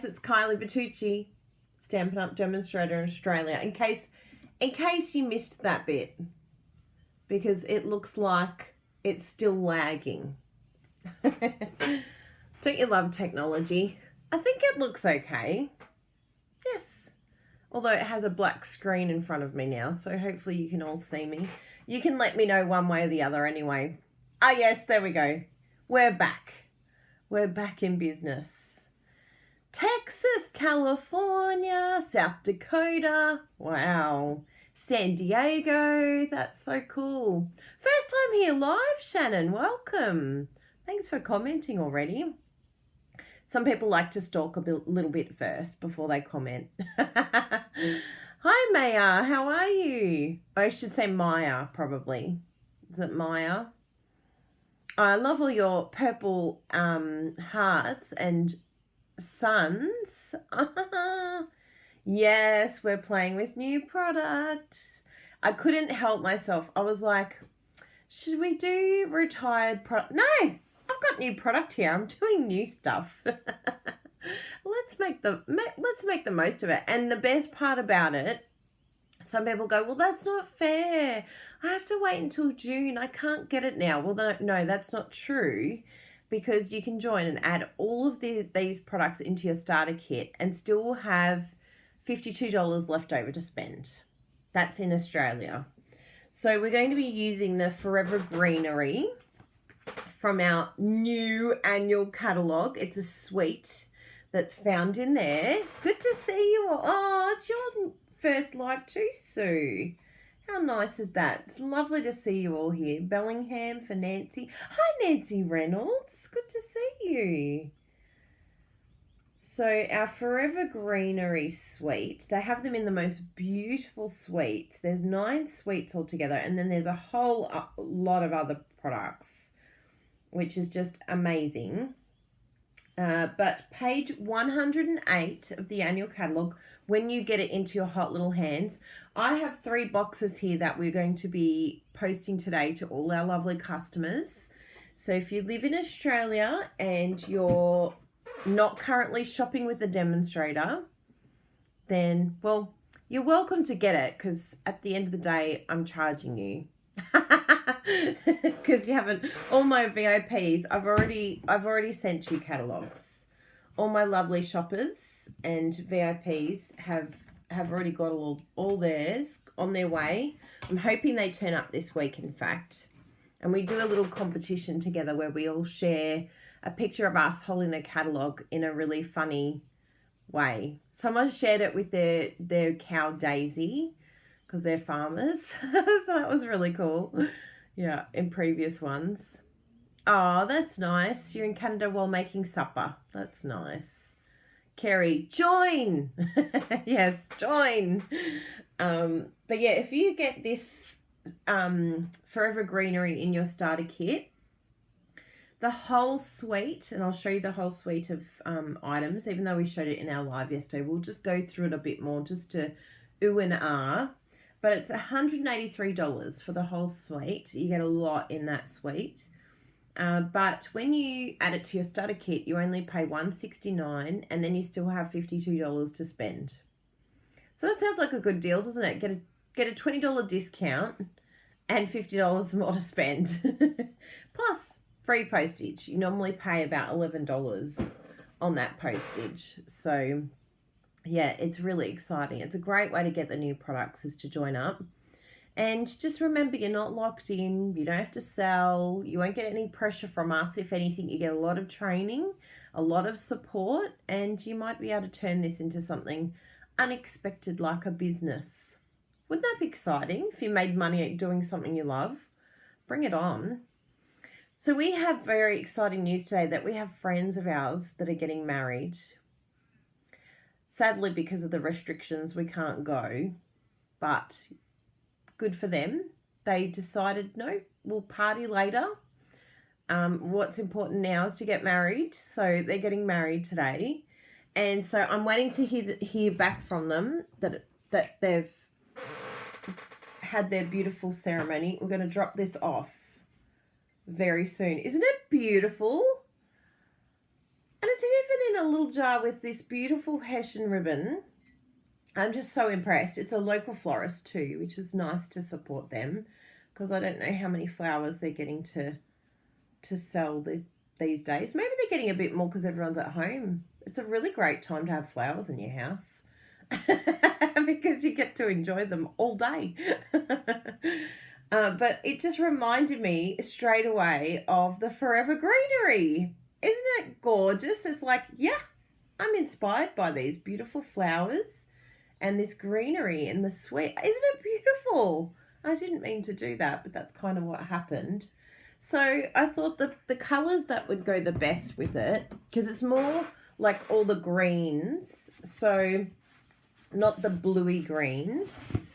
It's Kylie Bertucci, Stampin' Up demonstrator in Australia. In case you missed that bit, because it looks like it's still lagging. Don't you love technology? I think it looks okay. Yes. Although it has a black screen in front of me now, so hopefully you can all see me. You can let me know one way or the other anyway. Ah, yes, there we go. We're back. We're back in business. Texas, California, South Dakota, wow, San Diego, that's so cool. First time here live, Shannon, welcome. Thanks for commenting already. Some people like to stalk a little bit first before they comment. Hi, Maya, how are you? I should say Maya, probably. Is it Maya? I love all your purple hearts and suns. Yes, we're playing with new product. I couldn't help myself. I was like, should we do retired product? No, I've got new product here. I'm doing new stuff. Let's make the most of it. And the best part about it, some people go, well, that's not fair. I have to wait until June. I can't get it now. Well, no, that's not true. Because you can join and add all of these products into your starter kit and still have $52 left over to spend. That's in Australia. So we're going to be using the Forever Greenery from our new annual catalogue. It's a suite that's found in there. Good to see you all. Oh, it's your first live too, Sue. How nice is that? It's lovely to see you all here. Bellingham for Nancy. Hi, Nancy Reynolds. Good to see you. So our Forever Greenery suite, they have them in the most beautiful suites. There's 9 suites altogether, and then there's a whole lot of other products, which is just amazing. But page 108 of the annual catalogue, when you get it into your hot little hands, I have 3 boxes here that we're going to be posting today to all our lovely customers. So if you live in Australia and you're not currently shopping with a demonstrator, then, well, you're welcome to get it, because at the end of the day, I'm charging you. Because you haven't, all my VIPs, I've already sent you catalogs. All my lovely shoppers and VIPs have already got all theirs on their way. I'm hoping they turn up this week, in fact. And we do a little competition together where we all share a picture of us holding a catalogue in a really funny way. Someone shared it with their cow Daisy, because they're farmers. So that was really cool. Yeah, in previous ones. Oh, that's nice. You're in Canada while making supper. That's nice. Kerry, join. Yes, join. But yeah, if you get this Forever Greenery in your starter kit, the whole suite, and I'll show you the whole suite of items, even though we showed it in our live yesterday, we'll just go through it a bit more just to ooh and ah. But it's $183 for the whole suite. You get a lot in that suite. But when you add it to your starter kit, you only pay $169, and then you still have $52 to spend. So that sounds like a good deal, doesn't it? Get a $20 discount and $50 more to spend. Plus free postage. You normally pay about $11 on that postage. So yeah, it's really exciting. It's a great way to get the new products, is to join up. And just remember, you're not locked in. You don't have to sell. You won't get any pressure from us. If anything, you get a lot of training, a lot of support, and you might be able to turn this into something unexpected, like a business. Wouldn't that be exciting if you made money doing something you love? Bring it on. So we have very exciting news today that we have friends of ours that are getting married. Sadly, because of the restrictions, we can't go, but good for them. They decided, no, we'll party later. What's important now is to get married. So they're getting married today. And so I'm waiting to hear back from them that they've had their beautiful ceremony. We're going to drop this off very soon. Isn't it beautiful? And it's even in a little jar with this beautiful Hessian ribbon. I'm just so impressed. It's a local florist too, which is nice to support them, because I don't know how many flowers they're getting to sell these days. Maybe they're getting a bit more because everyone's at home. It's a really great time to have flowers in your house because you get to enjoy them all day. But it just reminded me straight away of the Forever Greenery. Isn't it gorgeous? It's like, yeah, I'm inspired by these beautiful flowers and this greenery and the sweet. Isn't it beautiful? I didn't mean to do that, but that's kind of what happened. So I thought the colours that would go the best with it, because it's more like all the greens, so not the bluey greens.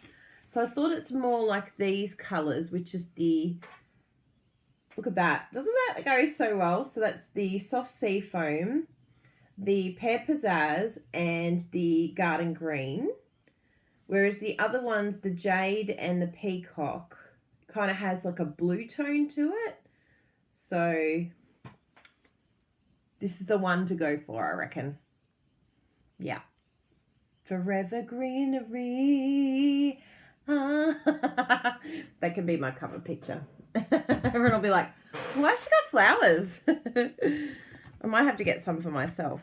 So I thought it's more like these colours, which is the, look at that. Doesn't that go so well? So that's the soft sea foam, the Pear Pizzazz, and the garden green. Whereas the other ones, the jade and the peacock, kind of has like a blue tone to it. So this is the one to go for, I reckon. Yeah. Forever Greenery. That can be my cover picture. Everyone will be like, why has she got flowers? I might have to get some for myself.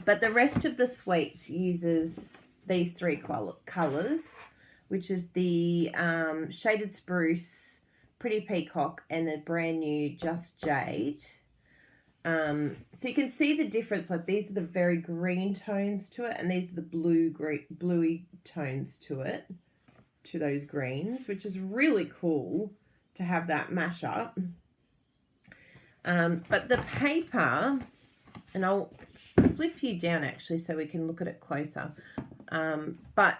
But the rest of the suite uses these three colours, which is the Shaded Spruce, Pretty Peacock, and the brand new Just Jade. So you can see the difference. Like, these are the very green tones to it, and these are the bluey tones to it, to those greens, which is really cool to have that mash up. But the paper, and I'll flip you down actually so we can look at it closer. But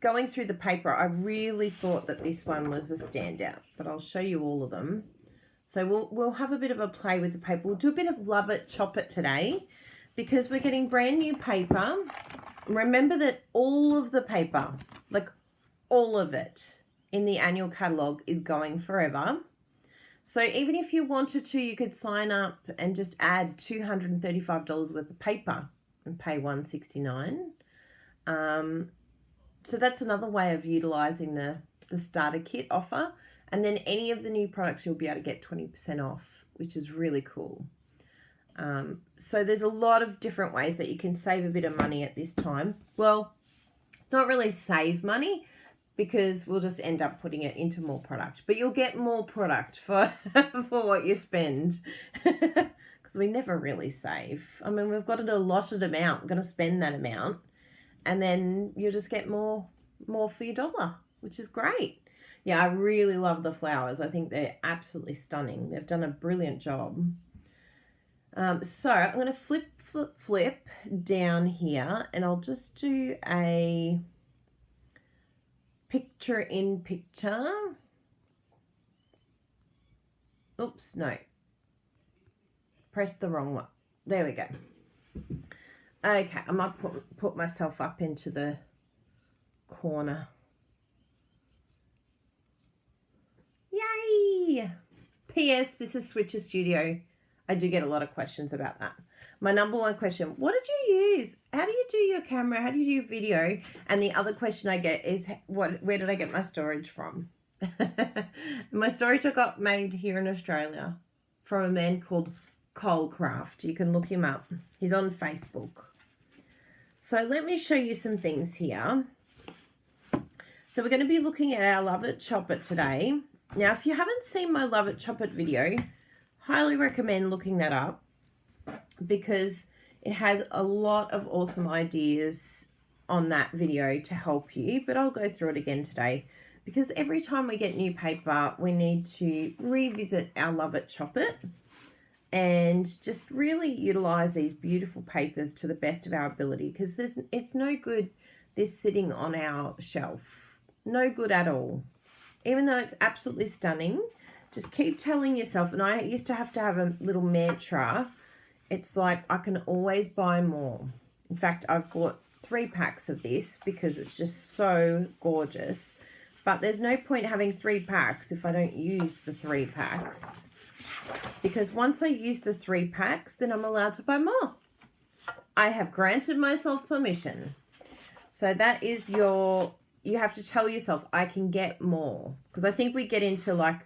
going through the paper, I really thought that this one was a standout, but I'll show you all of them. So we'll have a bit of a play with the paper. We'll do a bit of Love It, Chop It today, because we're getting brand new paper. Remember that all of the paper, like all of it in the annual catalogue, is going forever. So even if you wanted to, you could sign up and just add $235 worth of paper and pay $169. So that's another way of utilising the starter kit offer. And then any of the new products, you'll be able to get 20% off, which is really cool. So there's a lot of different ways that you can save a bit of money at this time. Well, not really save money, because we'll just end up putting it into more product. But you'll get more product for, for what you spend. Because we never really save. I mean, we've got an allotted amount. We're going to spend that amount. And then you'll just get more for your dollar, which is great. Yeah, I really love the flowers. I think they're absolutely stunning. They've done a brilliant job. So I'm going to flip down here, and I'll just do a picture in picture. Oops, no. Press the wrong one. There we go. Okay, I might put myself up into the corner. Yay! P.S. This is Switcher Studio. I do get a lot of questions about that. My number one question, what did you use? How do you do your camera? How do you do your video? And the other question I get is, where did I get my storage from? My storage I got made here in Australia from a man called Colecraft. You can look him up. He's on Facebook. So let me show you some things here. So we're going to be looking at our Love It, Chop It today. Now, if you haven't seen my Love It, Chop It video, highly recommend looking that up, because it has a lot of awesome ideas on that video to help you. But I'll go through it again today, because every time we get new paper, we need to revisit our Love It, Chop It, and just really utilize these beautiful papers to the best of our ability, because it's no good this sitting on our shelf. No good at all. Even though it's absolutely stunning, just keep telling yourself, and I used to have a little mantra. It's like, I can always buy more. In fact, I've bought 3 packs of this because it's just so gorgeous. But there's no point having 3 packs if I don't use the 3 packs. because once I use the 3 packs, then I'm allowed to buy more. I have granted myself permission. So that is you have to tell yourself, I can get more. Because I think we get into like,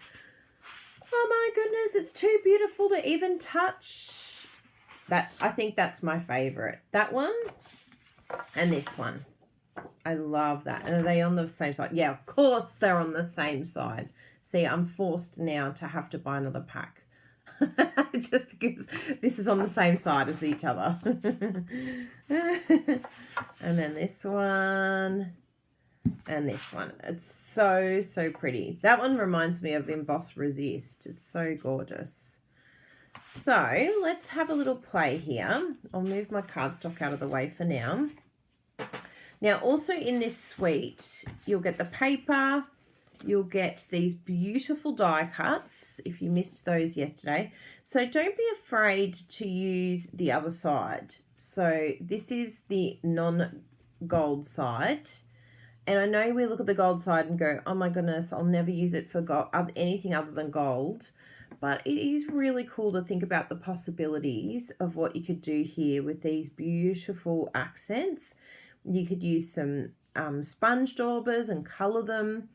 oh my goodness, it's too beautiful to even touch. I think that's my favorite. That one and this one. I love that. And are they on the same side? Yeah, of course they're on the same side. See, I'm forced now to have to buy another pack. Just because this is on the same side as each other. And then this one. And this one. It's so, so pretty. That one reminds me of Emboss Resist. It's so gorgeous. So, let's have a little play here. I'll move my cardstock out of the way for now. Now, also in this suite, you'll get the paper, you'll get these beautiful die cuts, if you missed those yesterday. So don't be afraid to use the other side. So this is the non-gold side. And I know we look at the gold side and go, oh my goodness, I'll never use it for gold, anything other than gold. But it is really cool to think about the possibilities of what you could do here with these beautiful accents. You could use some sponge daubers and colour them.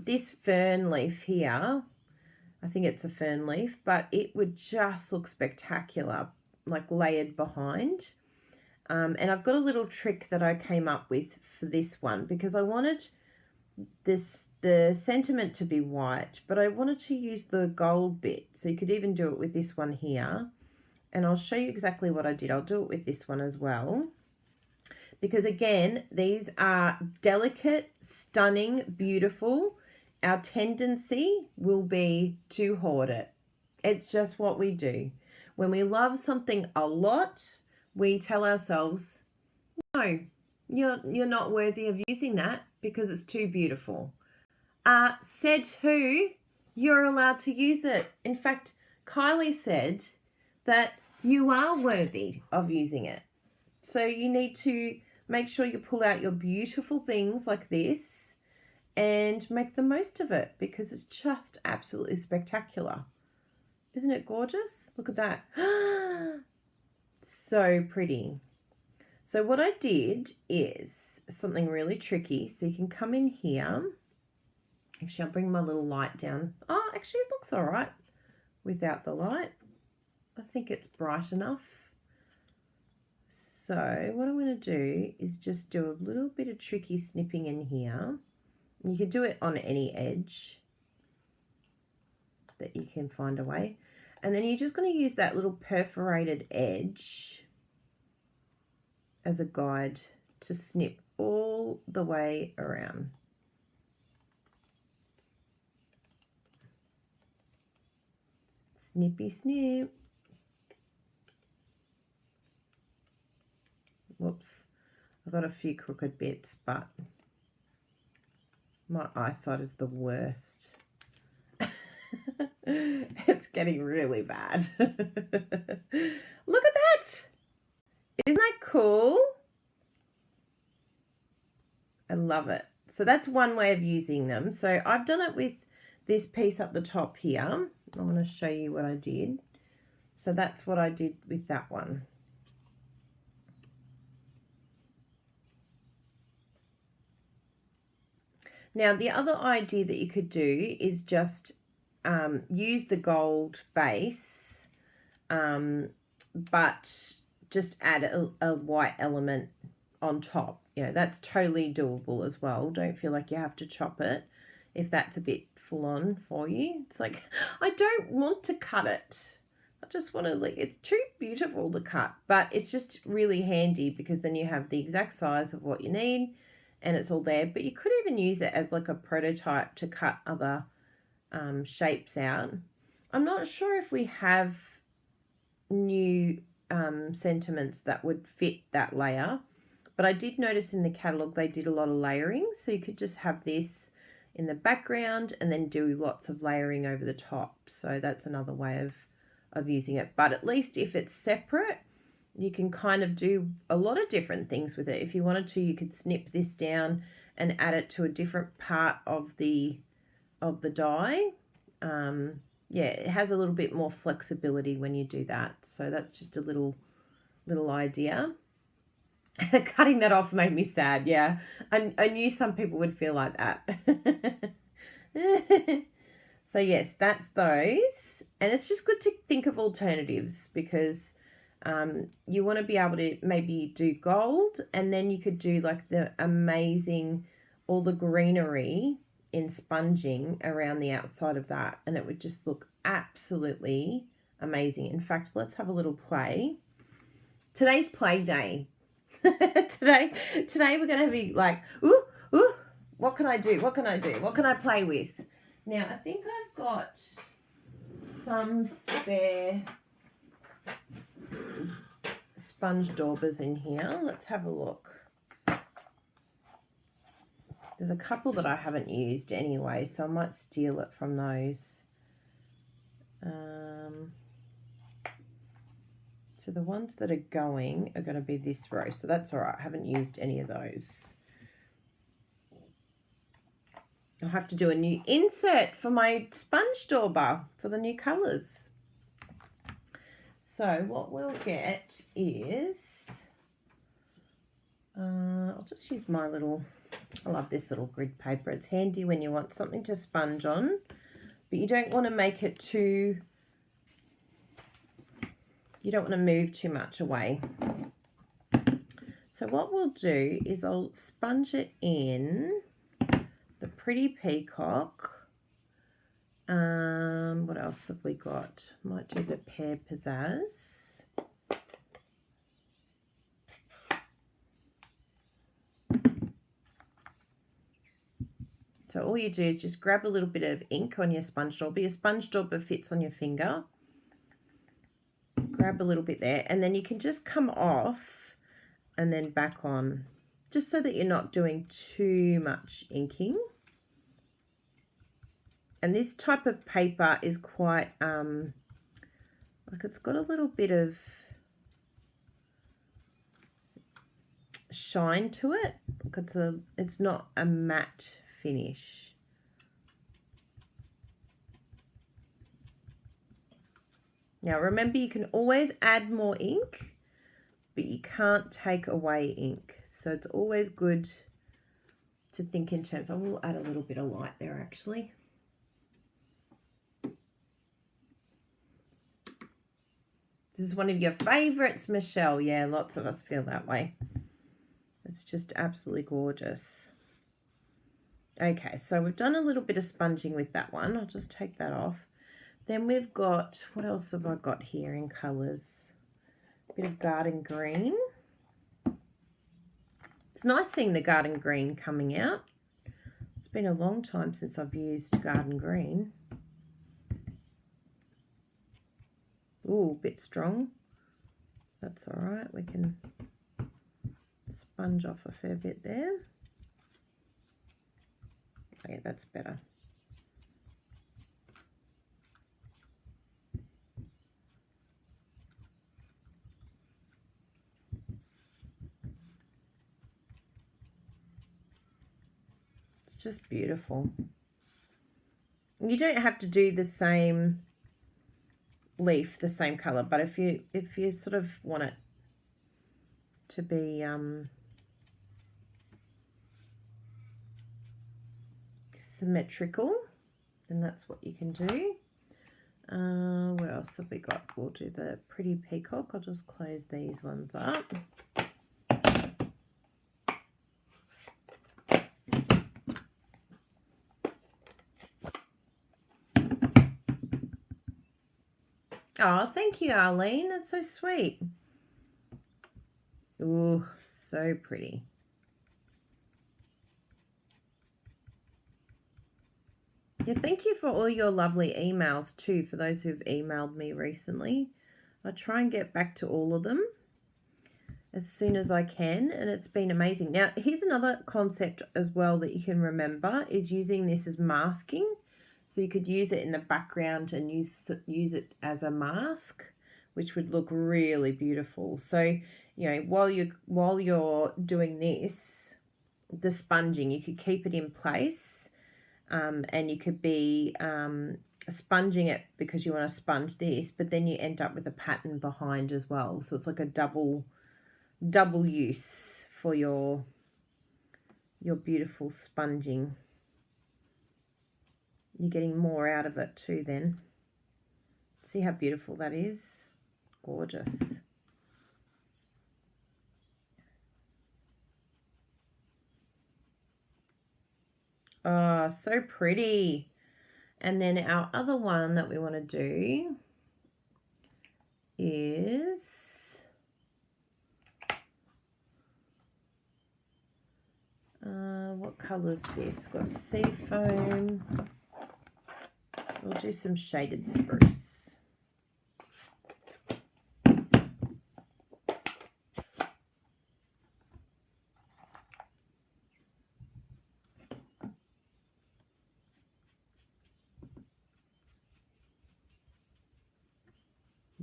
This fern leaf here, I think it's a fern leaf, but it would just look spectacular, like layered behind. And I've got a little trick that I came up with for this one because I wanted the sentiment to be white, but I wanted to use the gold bit. So you could even do it with this one here. And I'll show you exactly what I did. I'll do it with this one as well. Because again, these are delicate, stunning, beautiful. Our tendency will be to hoard it. It's just what we do. When we love something a lot, we tell ourselves, no, you're not worthy of using that because it's too beautiful. Said who? You're allowed to use it. In fact, Kylie said that you are worthy of using it. So you need to make sure you pull out your beautiful things like this and make the most of it because it's just absolutely spectacular. Isn't it gorgeous? Look at that. So pretty. So what I did is something really tricky. So you can come in here. Actually, I'll bring my little light down. Oh, actually it looks all right without the light. I think it's bright enough. So what I'm going to do is just do a little bit of tricky snipping in here. You could do it on any edge that you can find a way. And then you're just going to use that little perforated edge as a guide to snip all the way around. Snippy snip. Whoops, I've got a few crooked bits, but my eyesight is the worst. It's getting really bad. Look at that! Isn't that cool? I love it. So that's one way of using them. So I've done it with this piece up the top here. I want to show you what I did. So that's what I did with that one. Now, the other idea that you could do is just use the gold base, but just add a white element on top. You know, that's totally doable as well. Don't feel like you have to chop it if that's a bit full on for you. It's like, I don't want to cut it. I just want to, like, it's too beautiful to cut, but it's just really handy because then you have the exact size of what you need. And it's all there, but you could even use it as like a prototype to cut other shapes out. I'm not sure if we have new sentiments that would fit that layer, but I did notice in the catalogue they did a lot of layering, so you could just have this in the background and then do lots of layering over the top. So that's another way of using it, but at least if it's separate, you can kind of do a lot of different things with it. If you wanted to, you could snip this down and add it to a different part of the die. yeah, it has a little bit more flexibility when you do that. So that's just a little idea. Cutting that off made me sad. Yeah, I knew some people would feel like that. So yes, that's those. And it's just good to think of alternatives, because you want to be able to maybe do gold, and then you could do like the amazing, all the greenery in sponging around the outside of that, and it would just look absolutely amazing. In fact, let's have a little play. Today's play day. today we're going to be like, ooh, what can I do? What can I do? What can I play with? Now, I think I've got some spare sponge daubers in here. Let's have a look. There's a couple that I haven't used anyway, so I might steal it from those. So the ones that are going to be this row, so that's all right. I haven't used any of those. I'll have to do a new insert for my sponge dauber for the new colours. So what we'll get is, I'll just use my little, I love this little grid paper. It's handy when you want something to sponge on, but you don't want to make it too, you don't want to move too much away. So what we'll do is I'll sponge it in the Pretty Peacock. What else have we got? Might do the Pear Pizzazz. So all you do is just grab a little bit of ink on your sponge dauber. Your sponge dauber fits on your finger. Grab a little bit there, and then you can just come off and then back on, just so that you're not doing too much inking. And this type of paper is quite, like it's got a little bit of shine to it. It's not a matte finish. Now remember, you can always add more ink, but you can't take away ink. So it's always good to think in terms, I will add a little bit of light there actually. This is one of your favorites, Michelle. Yeah, lots of us feel that way. It's just absolutely gorgeous. Okay, so we've done a little bit of sponging with that one. I'll just take that off. Then we've got, what else have I got here in colours? A bit of garden green. It's nice seeing the garden green coming out. It's been a long time since I've used garden green. Ooh, a bit strong. That's all right. We can sponge off a fair bit there. Okay, that's better. It's just beautiful. You don't have to do the same leaf the same color, but if you sort of want it to be symmetrical, then that's what you can do. What else have we got? We'll do the Pretty Peacock. I'll just close these ones up. Oh, thank you, Arlene. That's so sweet. Ooh, so pretty. Yeah, thank you for all your lovely emails too, for those who've emailed me recently. I try and get back to all of them as soon as I can, and it's been amazing. Now, here's another concept as well that you can remember, is using this as masking. So you could use it in the background and use it as a mask, which would look really beautiful. So, you know, while you're doing this, the sponging, you could keep it in place, and you could be sponging it because you want to sponge this, but then you end up with a pattern behind as well. So it's like a double use for your beautiful sponging. You're getting more out of it too then. See how beautiful that is? Gorgeous. Oh, so pretty. And then our other one that we want to do is what colour is this? Got sea foam. We'll do some shaded spruce.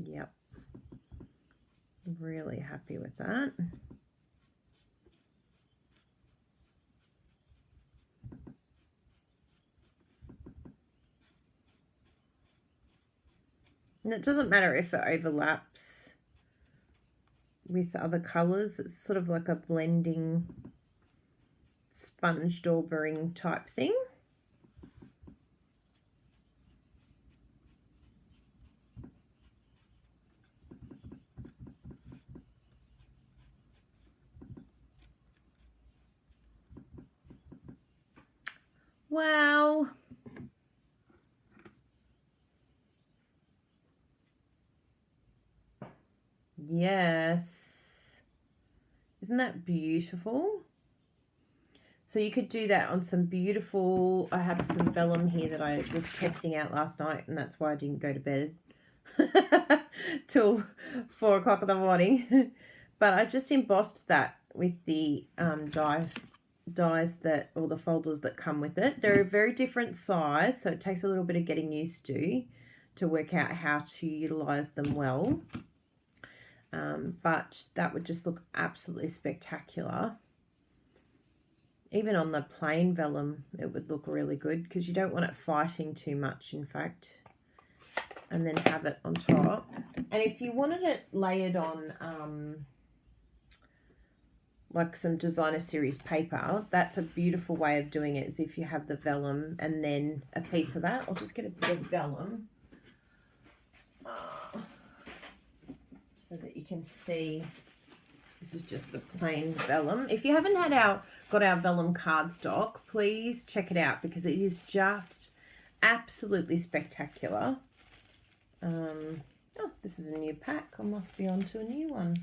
Yep. Really happy with that. And it doesn't matter if it overlaps with other colours. It's sort of like a blending sponge daubering type thing. Wow. Yes. Isn't that beautiful? So you could do that on some beautiful, I have some vellum here that I was testing out last night, and that's why I didn't go to bed till 4 o'clock in the morning. But I just embossed that with the dies that, or the folders that come with it. They're a very different size, so it takes a little bit of getting used to work out how to utilize them well. But that would just look absolutely spectacular. Even on the plain vellum, it would look really good because you don't want it fighting too much, in fact. And then have it on top. And if you wanted it layered on like some designer series paper, that's a beautiful way of doing it, is if you have the vellum and then a piece of that. I'll just get a bit of vellum so that you can see. This is just the plain vellum. If you haven't got our vellum cardstock, please check it out because it is just absolutely spectacular. Oh, this is a new pack. I must be on to a new one.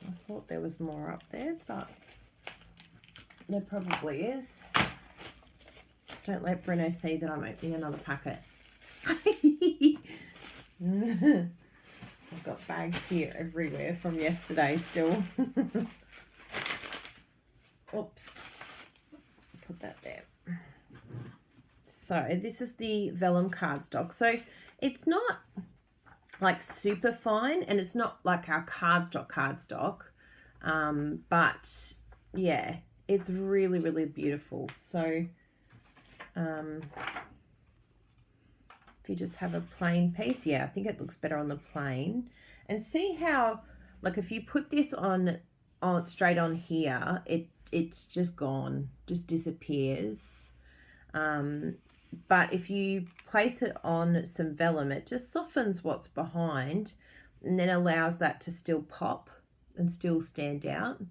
I thought there was more up there, but there probably is. Don't let Bruno see that I'm opening another packet. I've got bags here everywhere from yesterday still. Oops. Put that there. So this is the vellum cardstock. So it's not like super fine, and it's not like our cardstock, but yeah, it's really, really beautiful. So if you just have a plain piece, yeah, I think it looks better on the plain. And see how, like, if you put this on straight on here, it's just gone, just disappears. But if you place it on some vellum, it just softens what's behind and then allows that to still pop and still stand out.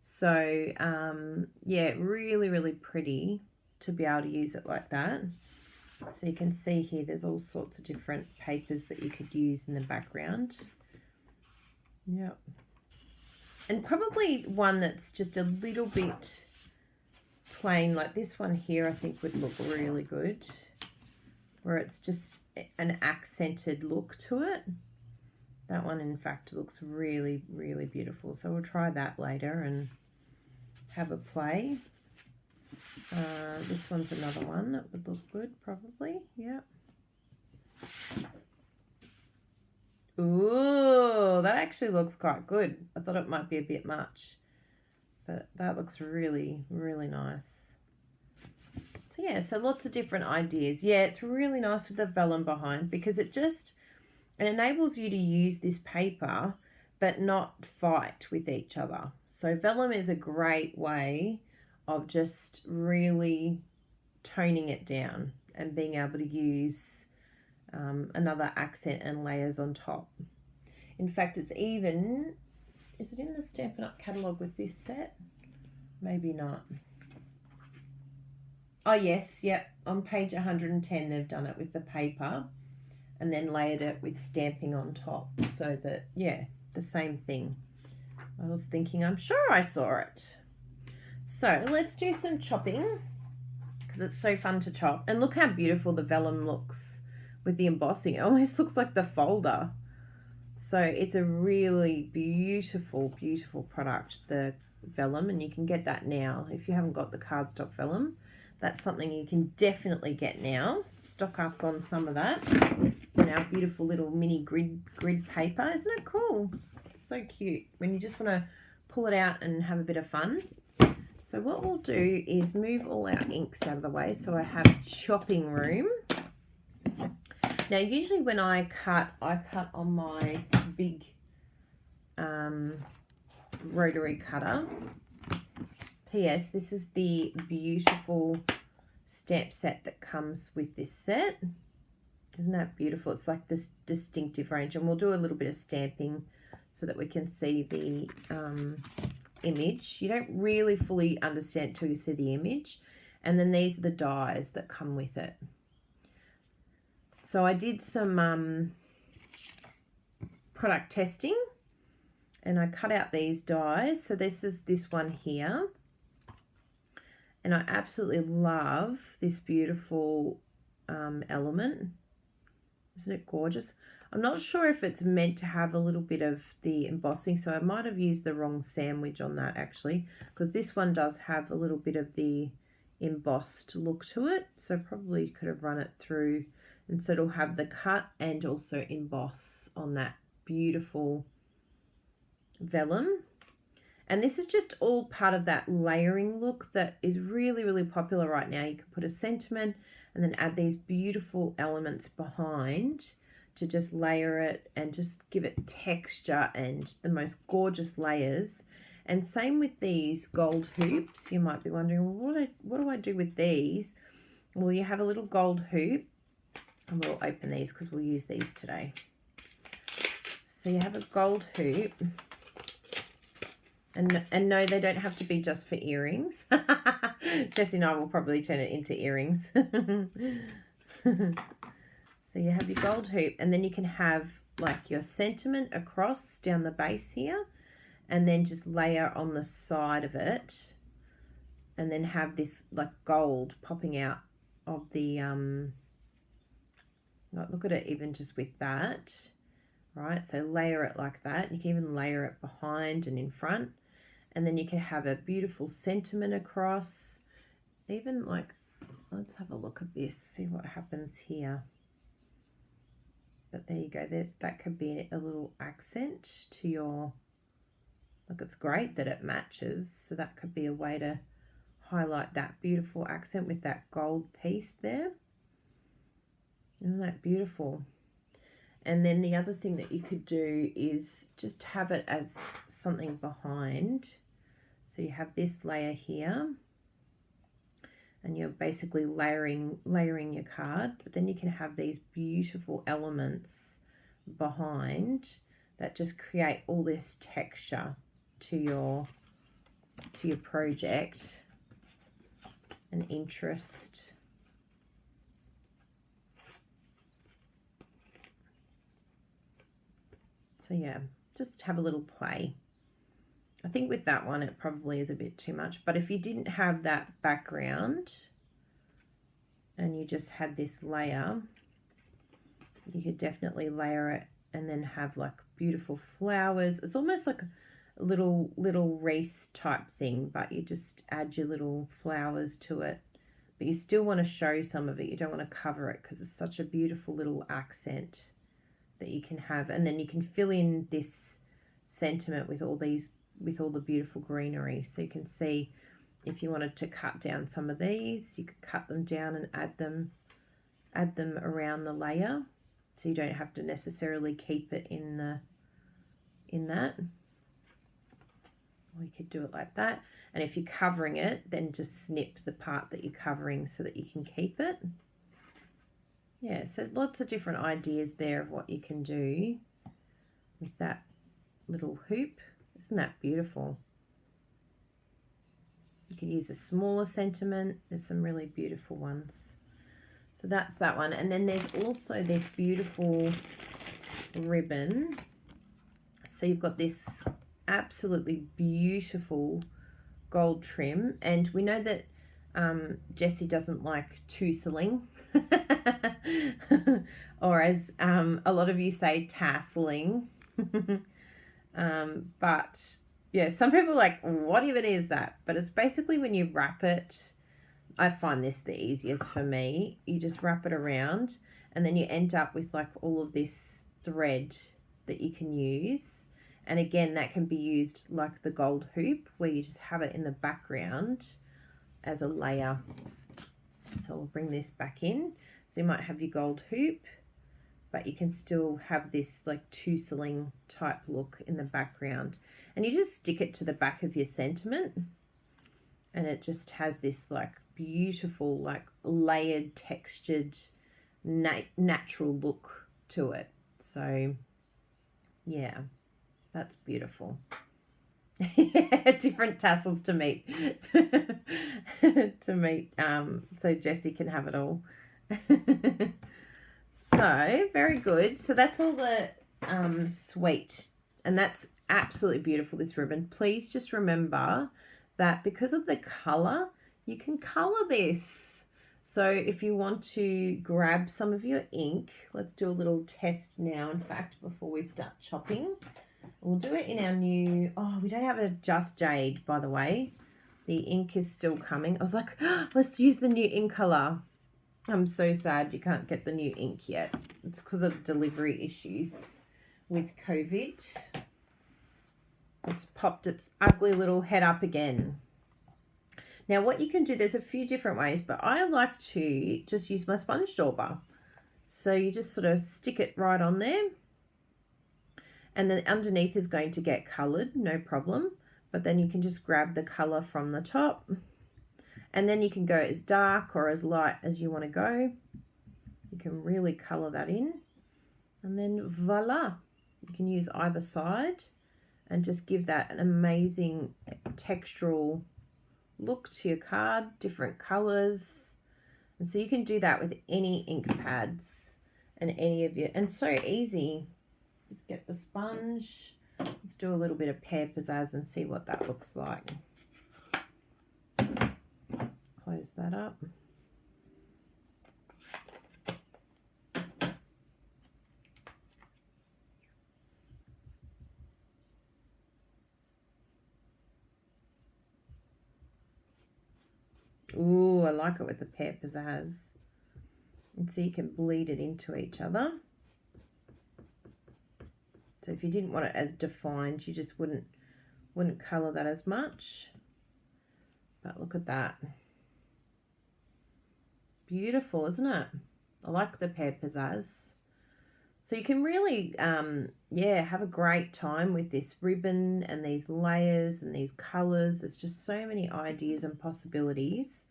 So yeah, really, really pretty to be able to use it like that. So you can see here there's all sorts of different papers that you could use in the background. Yep. And probably one that's just a little bit plain, like this one here, I think would look really good, where it's just an accented look to it. That one, in fact, looks really, really beautiful. So we'll try that later and have a play. This one's another one that would look good, probably. Yeah. Ooh, that actually looks quite good. I thought it might be a bit much, but that looks really, really nice. So yeah, so lots of different ideas. Yeah, it's really nice with the vellum behind because it enables you to use this paper but not fight with each other. So vellum is a great way of just really toning it down and being able to use another accent and layers on top. In fact, is it in the Stampin' Up catalogue with this set? Maybe not. Oh yes, yep, on page 110 they've done it with the paper and then layered it with stamping on top, so that, yeah, the same thing. I was thinking, I'm sure I saw it. So let's do some chopping because it's so fun to chop. And look how beautiful the vellum looks with the embossing. It almost looks like the folder. So it's a really beautiful, beautiful product, the vellum, and you can get that now. If you haven't got the cardstock vellum, that's something you can definitely get now. Stock up on some of that. And our beautiful little mini grid paper. Isn't it cool? It's so cute when you just want to pull it out and have a bit of fun. So what we'll do is move all our inks out of the way so I have chopping room. Now usually when I cut on my big rotary cutter. P.S. This is the beautiful stamp set that comes with this set. Isn't that beautiful? It's like this distinctive range, and we'll do a little bit of stamping so that we can see the image. You don't really fully understand until you see the image. And then these are the dies that come with it. So I did some product testing and I cut out these dies. So this is this one here. And I absolutely love this beautiful element. Isn't it gorgeous? I'm not sure if it's meant to have a little bit of the embossing, so I might have used the wrong sandwich on that actually, because this one does have a little bit of the embossed look to it, so probably could have run it through, and so it'll have the cut and also emboss on that beautiful vellum. And this is just all part of that layering look that is really, really popular right now. You can put a sentiment and then add these beautiful elements behind to just layer it and just give it texture and the most gorgeous layers. And same with these gold hoops. You might be wondering, well, what do I do with these? Well, you have a little gold hoop, and we'll open these because we'll use these today. So you have a gold hoop. And no, they don't have to be just for earrings. Jessie and I will probably turn it into earrings. So you have your gold hoop, and then you can have like your sentiment across down the base here, and then just layer on the side of it, and then have this like gold popping out of the, like look at it even just with that, right? So layer it like that. You can even layer it behind and in front. And then you can have a beautiful sentiment across. Even like, let's have a look at this, see what happens here. But there you go, that could be a little accent to your, look, it's great that it matches. So that could be a way to highlight that beautiful accent with that gold piece there. Isn't that beautiful? And then the other thing that you could do is just have it as something behind. So you have this layer here, and you're basically layering your card, but then you can have these beautiful elements behind that just create all this texture to your project and interest. So yeah, just have a little play. I think with that one, it probably is a bit too much, but if you didn't have that background and you just had this layer, you could definitely layer it and then have like beautiful flowers. It's almost like a little wreath type thing, but you just add your little flowers to it, but you still want to show some of it. You don't want to cover it because it's such a beautiful little accent that you can have. And then you can fill in this sentiment with all the beautiful greenery. So you can see if you wanted to cut down some of these, you could cut them down and add them around the layer, so you don't have to necessarily keep it in that. Or you could do it like that. And if you're covering it, then just snip the part that you're covering so that you can keep it. Yeah, so lots of different ideas there of what you can do with that little hoop. Isn't that beautiful? You could use a smaller sentiment. There's some really beautiful ones. So that's that one. And then there's also this beautiful ribbon. So you've got this absolutely beautiful gold trim. And we know that Jessie doesn't like tousling. Or as a lot of you say, tasseling. But yeah, some people are like, what even is that? But it's basically when you wrap it, I find this the easiest for me. You just wrap it around and then you end up with like all of this thread that you can use. And again, that can be used like the gold hoop, where you just have it in the background as a layer. So I'll bring this back in. So you might have your gold hoop, but you can still have this like tousling type look in the background. And you just stick it to the back of your sentiment, and it just has this like beautiful, like layered, textured, natural look to it. So yeah, that's beautiful. Different tassels to meet so Jessie can have it all. So very good. So that's all the sweet, and that's absolutely beautiful, this ribbon. Please just remember that because of the color, you can color this. So if you want to grab some of your ink, let's do a little test now, in fact, before we start chopping. We'll do it in our new, oh, we don't have a Just Jade, by the way. The ink is still coming. I was like, oh, let's use the new ink color. I'm so sad you can't get the new ink yet. It's because of delivery issues with COVID. It's popped its ugly little head up again. Now what you can do, there's a few different ways, but I like to just use my sponge dauber. So you just sort of stick it right on there. And then underneath is going to get coloured, no problem. But then you can just grab the colour from the top. And then you can go as dark or as light as you want to go. You can really colour that in. And then voila. You can use either side and just give that an amazing textural look to your card, different colours. And so you can do that with any ink pads and any of your, and so easy. Just get the sponge. Let's do a little bit of Pear Pizzazz and see what that looks like. Close that up. Ooh, I like it with the Pear Pizzazz. And so you can bleed it into each other. So if you didn't want it as defined, you just wouldn't colour that as much. But look at that. Beautiful, isn't it? I like the Pear Pizzazz. So you can really, yeah, have a great time with this ribbon and these layers and these colours. There's just so many ideas and possibilities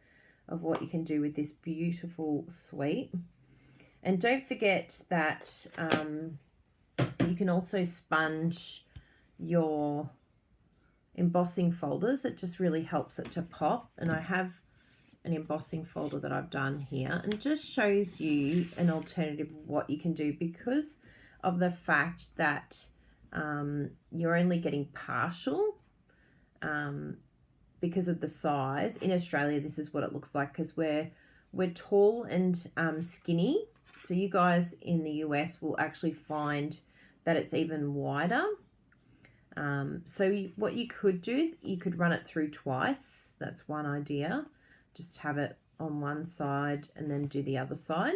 of what you can do with this beautiful suite. And don't forget that you can also sponge your embossing folders. It just really helps it to pop. And I have an embossing folder that I've done here, and it just shows you an alternative of what you can do because of the fact that you're only getting partial because of the size. In Australia, this is what it looks like because we're tall and skinny. So you guys in the US will actually find that it's even wider. So what you could do is you could run it through twice. That's one idea. Just have it on one side and then do the other side.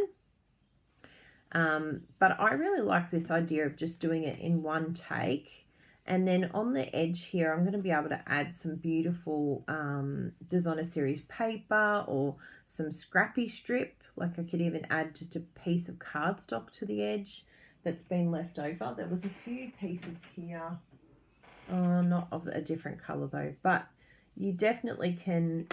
But I really like this idea of just doing it in one take And then on the edge here, I'm going to be able to add some beautiful designer series paper or some scrappy strip. Like I could even add just a piece of cardstock to the edge that's been left over. There was a few pieces here, not of a different colour though, but you definitely can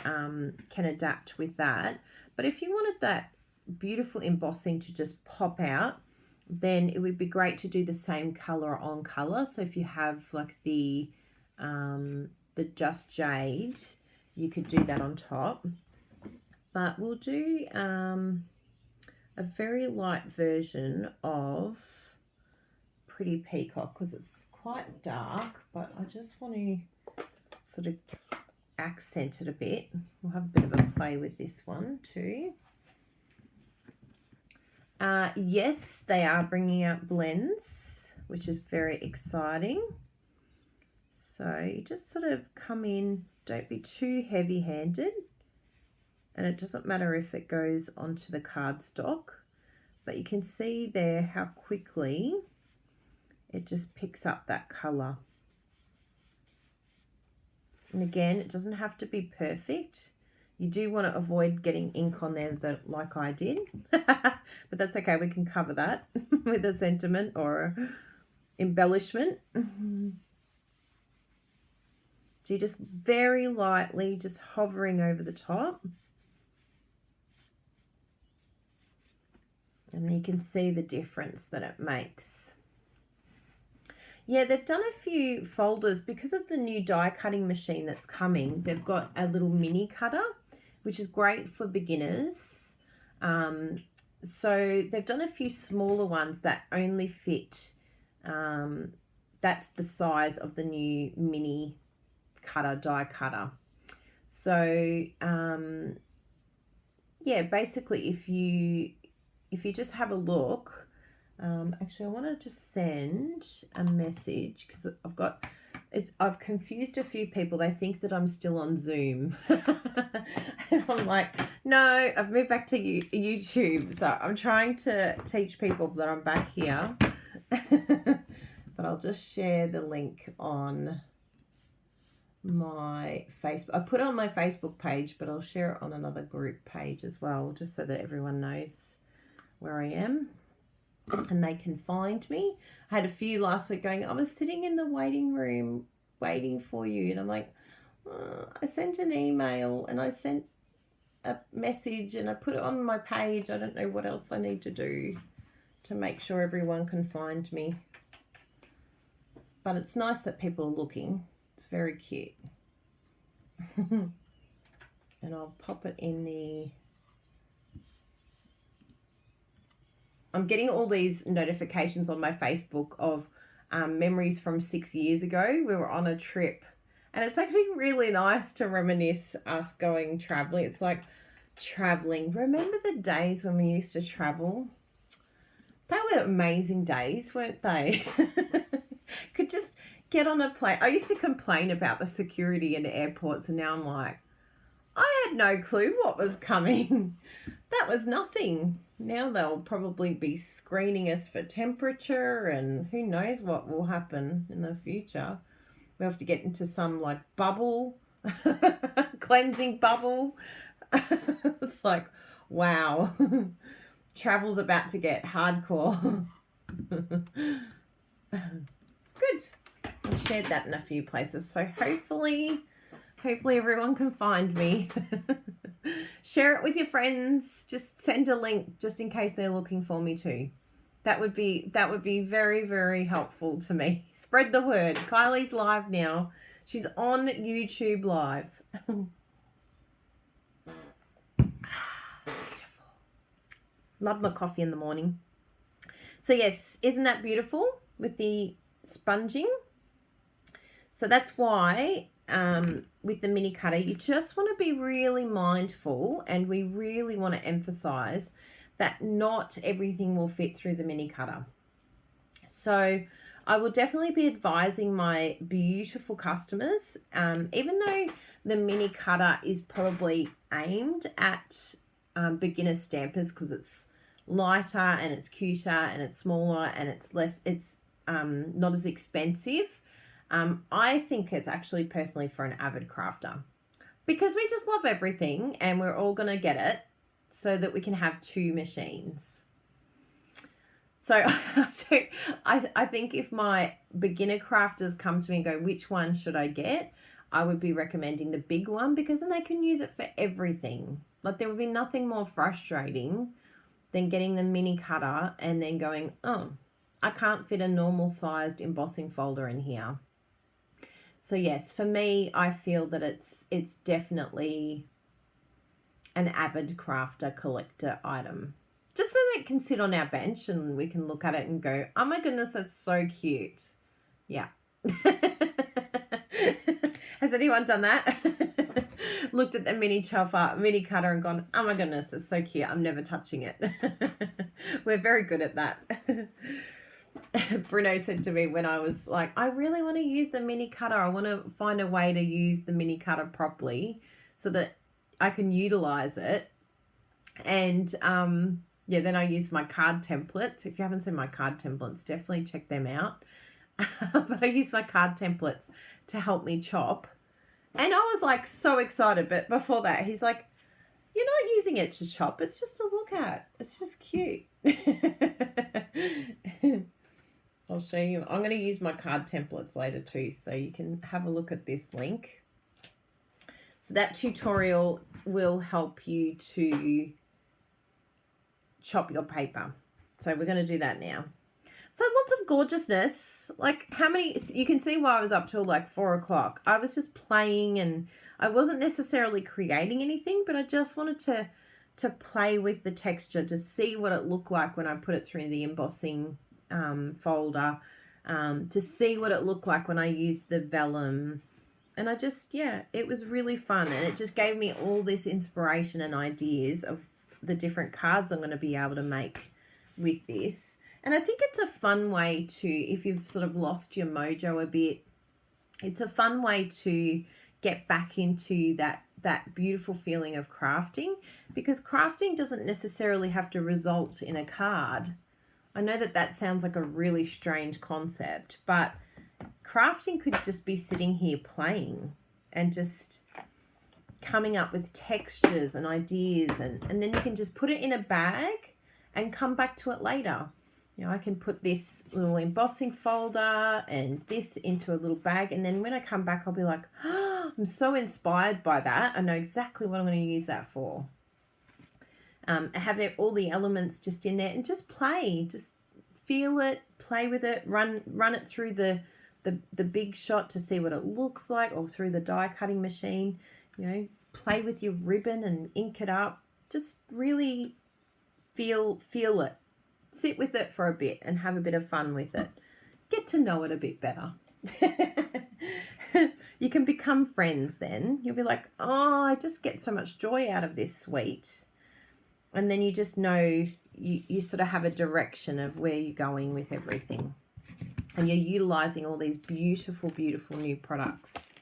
adapt with that. But if you wanted that beautiful embossing to just pop out, then it would be great to do the same color on color. So if you have like the Just Jade, you could do that on top. But we'll do a very light version of Pretty Peacock because it's quite dark, but I just want to sort of accent it a bit. We'll have a bit of a play with this one too. Yes, they are bringing out blends, which is very exciting. So you just sort of come in, don't be too heavy-handed, and it doesn't matter if it goes onto the cardstock, but you can see there how quickly it just picks up that colour. And again, it doesn't have to be perfect. You do want to avoid getting ink on there like I did, but that's okay. We can cover that with a sentiment or embellishment. So you're just very lightly just hovering over the top. And you can see the difference that it makes. Yeah, they've done a few folders because of the new die cutting machine that's coming. They've got a little mini cutter, which is great for beginners. So they've done a few smaller ones that only fit. That's the size of the new mini cutter, die cutter. So yeah, basically if you just have a look. Actually, I want to just send a message because I've confused a few people. They think that I'm still on Zoom. And I'm like, no, I've moved back to YouTube. So I'm trying to teach people that I'm back here. But I'll just share the link on my Facebook. I put it on my Facebook page, but I'll share it on another group page as well, just so that everyone knows where I am. And they can find me. I had a few last week going, I was sitting in the waiting room waiting for you. And I'm like, I sent an email and I sent a message and I put it on my page. I don't know what else I need to do to make sure everyone can find me. But it's nice that people are looking. It's very cute. And I'll pop it in the... I'm getting all these notifications on my Facebook of memories from 6 years ago. We were on a trip and it's actually really nice to reminisce us going traveling. It's like traveling. Remember the days when we used to travel? They were amazing days, weren't they? Could just get on a plane. I used to complain about the security in airports and now I'm like, I had no clue what was coming. That was nothing. Now they'll probably be screening us for temperature and who knows what will happen in the future. We have to get into some like bubble, cleansing bubble. It's like, wow, travel's about to get hardcore. Good. I've shared that in a few places. So hopefully everyone can find me. Share it with your friends. Just send a link just in case they're looking for me too. That would be very, very helpful to me. Spread the word. Kylie's live now. She's on YouTube live. Beautiful. Love my coffee in the morning. So yes, isn't that beautiful with the sponging? So that's why with the mini cutter, you just want to be really mindful, and we really want to emphasize that not everything will fit through the mini cutter. So I will definitely be advising my beautiful customers, even though the mini cutter is probably aimed at beginner stampers because it's lighter and it's cuter and it's smaller and it's less, it's not as expensive. I think it's actually personally for an avid crafter, because we just love everything and we're all going to get it so that we can have two machines. So I think if my beginner crafters come to me and go, which one should I get? I would be recommending the big one, because then they can use it for everything. Like, there would be nothing more frustrating than getting the mini cutter and then going, oh, I can't fit a normal sized embossing folder in here. So yes, for me, I feel that it's definitely an avid crafter collector item. Just so that it can sit on our bench and we can look at it and go, oh my goodness, that's so cute. Yeah. Has anyone done that? Looked at the mini cutter and gone, oh my goodness, it's so cute. I'm never touching it. We're very good at that. Bruno said to me when I was like, I really want to use the mini cutter. I want to find a way to use the mini cutter properly so that I can utilize it. And yeah, then I use my card templates. If you haven't seen my card templates, definitely check them out. But I use my card templates to help me chop. And I was like so excited. But before that, he's like, you're not using it to chop. It's just to look at. It's just cute. I'll show you. I'm going to use my card templates later too, so you can have a look at this link. So that tutorial will help you to chop your paper. So we're going to do that now. So lots of gorgeousness. Like, how many, you can see why I was up till like 4 o'clock. I was just playing, and I wasn't necessarily creating anything, but I just wanted to play with the texture to see what it looked like when I put it through the embossing folder, to see what it looked like when I used the vellum. And I just, yeah, it was really fun, and it just gave me all this inspiration and ideas of the different cards I'm going to be able to make with this. And I think it's a fun way to, if you've sort of lost your mojo a bit, it's a fun way to get back into that beautiful feeling of crafting, because crafting doesn't necessarily have to result in a card. I know that sounds like a really strange concept, but crafting could just be sitting here playing and just coming up with textures and ideas, and then you can just put it in a bag and come back to it later. You know, I can put this little embossing folder and this into a little bag, and then when I come back, I'll be like, oh, I'm so inspired by that. I know exactly what I'm going to use that for. Have all the elements just in there and just play, just feel it, play with it, run it through the big shot to see what it looks like, or through the die cutting machine. You know, play with your ribbon and ink it up. Just really feel it. Sit with it for a bit and have a bit of fun with it. Get to know it a bit better. You can become friends then. You'll be like, oh, I just get so much joy out of this sweet. And then you just know you sort of have a direction of where you're going with everything. And you're utilizing all these beautiful, beautiful new products.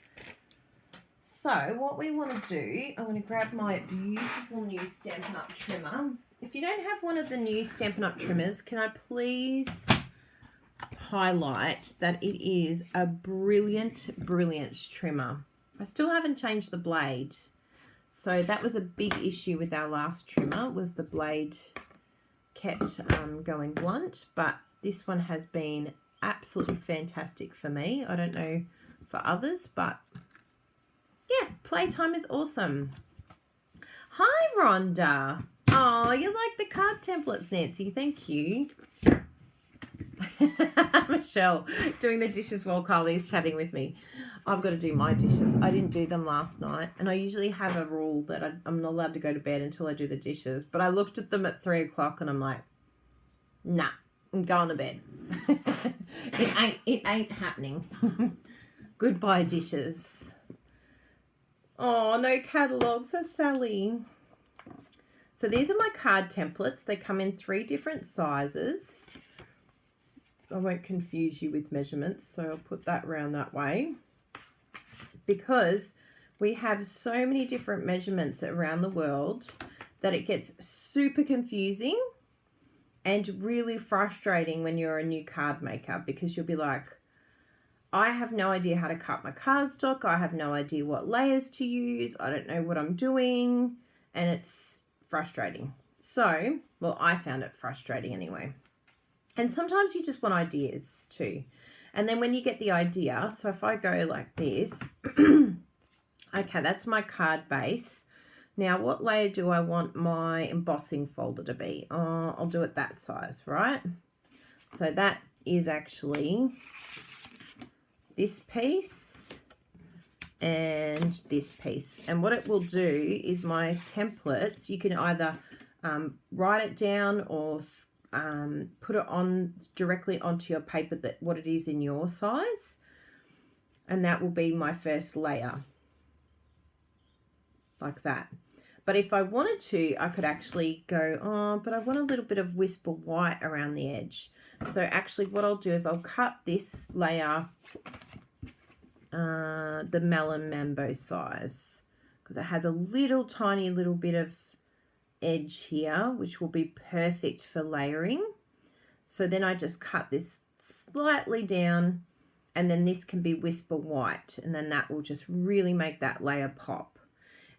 So what we want to do, I'm going to grab my beautiful new Stampin' Up! Trimmer. If you don't have one of the new Stampin' Up! Trimmers, can I please highlight that it is a brilliant, brilliant trimmer. I still haven't changed the blade. So that was a big issue with our last trimmer, was the blade kept going blunt. But this one has been absolutely fantastic for me. I don't know for others, but yeah, playtime is awesome. Hi, Rhonda. Oh, you like the card templates, Nancy. Thank you. Michelle, doing the dishes while Kylie's chatting with me. I've got to do my dishes. I didn't do them last night, and I usually have a rule that I'm not allowed to go to bed until I do the dishes. But I looked at them at 3 o'clock, and I'm like, nah, I'm going to bed. It ain't happening. Goodbye, dishes. Oh, no catalogue for Sally. So these are my card templates. They come in 3 different sizes. I won't confuse you with measurements, so I'll put that around that way. Because we have so many different measurements around the world that it gets super confusing and really frustrating when you're a new card maker, because you'll be like, I have no idea how to cut my cardstock. I have no idea what layers to use. I don't know what I'm doing, and it's frustrating. So, well, I found it frustrating anyway. And sometimes you just want ideas too. And then when you get the idea, so if I go like this, okay, that's my card base. Now, what layer do I want my embossing folder to be? I'll do it that size, right? So that is actually this piece and this piece. And what it will do is my templates, you can either write it down or put it on directly onto your paper, that what it is in your size, and that will be my first layer, like that. But if I wanted to, I could actually go, oh, but I want a little bit of whisper white around the edge. So actually what I'll do is I'll cut this layer the melon mambo size, because it has a little tiny little bit of edge here, which will be perfect for layering. So then I just cut this slightly down, and then this can be whisper white, and then that will just really make that layer pop.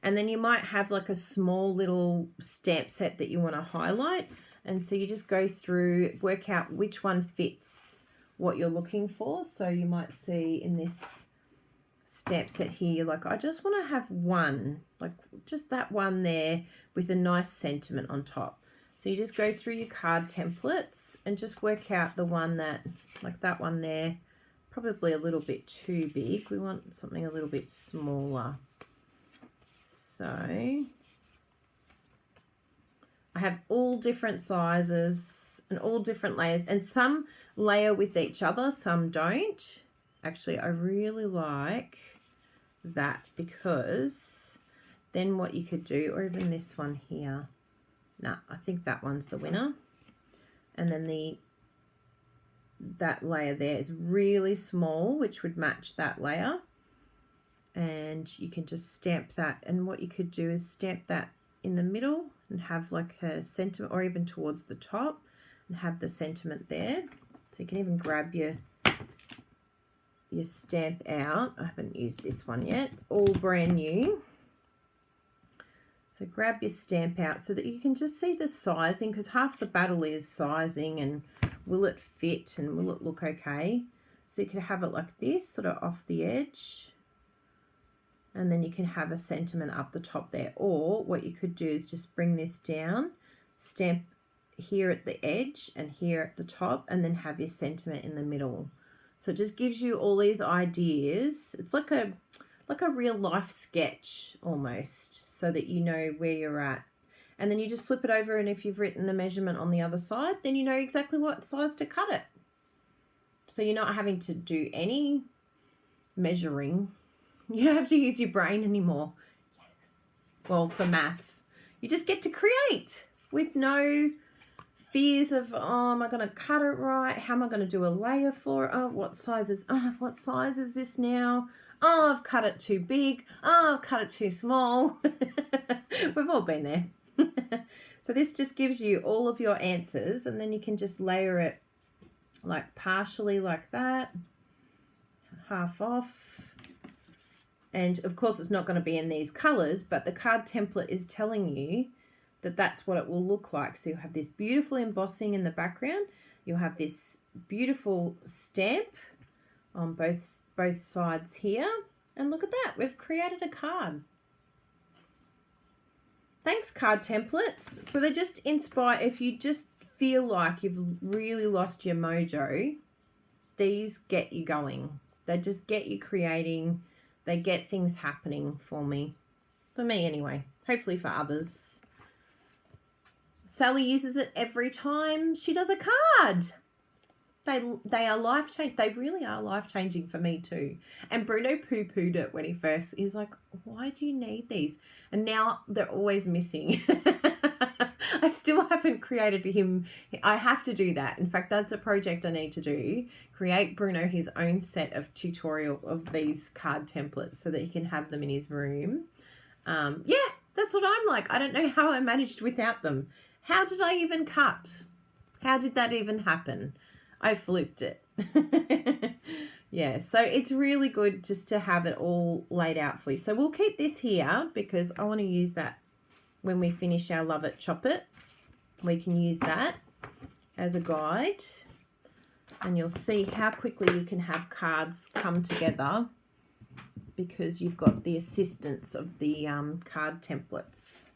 And then you might have like a small little stamp set that you want to highlight, and so you just go through, work out which one fits what you're looking for. So you might see in this stamp set here, like, I just want to have one, like just that one there with a nice sentiment on top. So you just go through your card templates and just work out the one that, like that one there, probably a little bit too big. We want something a little bit smaller. So I have all different sizes and all different layers, and some layer with each other, some don't. Actually, I really like that, because then what you could do, or even this one here, nah, I think that one's the winner. And then that layer there is really small, which would match that layer. And you can just stamp that, and what you could do is stamp that in the middle and have like a sentiment, or even towards the top, and have the sentiment there. So you can even grab your stamp out. I haven't used this one yet, it's all brand new. So grab your stamp out so that you can just see the sizing, because half the battle is sizing and will it fit and will it look okay. So you can have it like this, sort of off the edge, and then you can have a sentiment up the top there. Or what you could do is just bring this down, stamp here at the edge and here at the top, and then have your sentiment in the middle. So it just gives you all these ideas. It's like a real life sketch almost, so that you know where you're at. And then you just flip it over, and if you've written the measurement on the other side, then you know exactly what size to cut it. So you're not having to do any measuring. You don't have to use your brain anymore. Well, for maths. You just get to create with no fears of, oh, am I going to cut it right? How am I going to do a layer for it? Oh, what size is this now? Oh, I've cut it too big. Oh, I've cut it too small. We've all been there. So this just gives you all of your answers, and then you can just layer it like partially like that, half off. And of course it's not going to be in these colors, but the card template is telling you that that's what it will look like. So you'll have this beautiful embossing in the background. You'll have this beautiful stamp on both sides here. And look at that, we've created a card. Thanks, card templates. So they just inspire, if you just feel like you've really lost your mojo, these get you going. They just get you creating. They get things happening for me anyway, hopefully for others. Sally uses it every time she does a card. They are life-changing. They really are life-changing for me too. And Bruno poo-pooed it when he was like, why do you need these? And now they're always missing. I still haven't created him. I have to do that. In fact, that's a project I need to do. Create Bruno his own set of tutorial of these card templates so that he can have them in his room. Yeah, that's what I'm like. I don't know how I managed without them. How did I even cut? How did that even happen? I fluked it. Yeah, so it's really good just to have it all laid out for you. So we'll keep this here because I want to use that when we finish our Love It, Chop It. We can use that as a guide, and you'll see how quickly you can have cards come together because you've got the assistance of the card templates.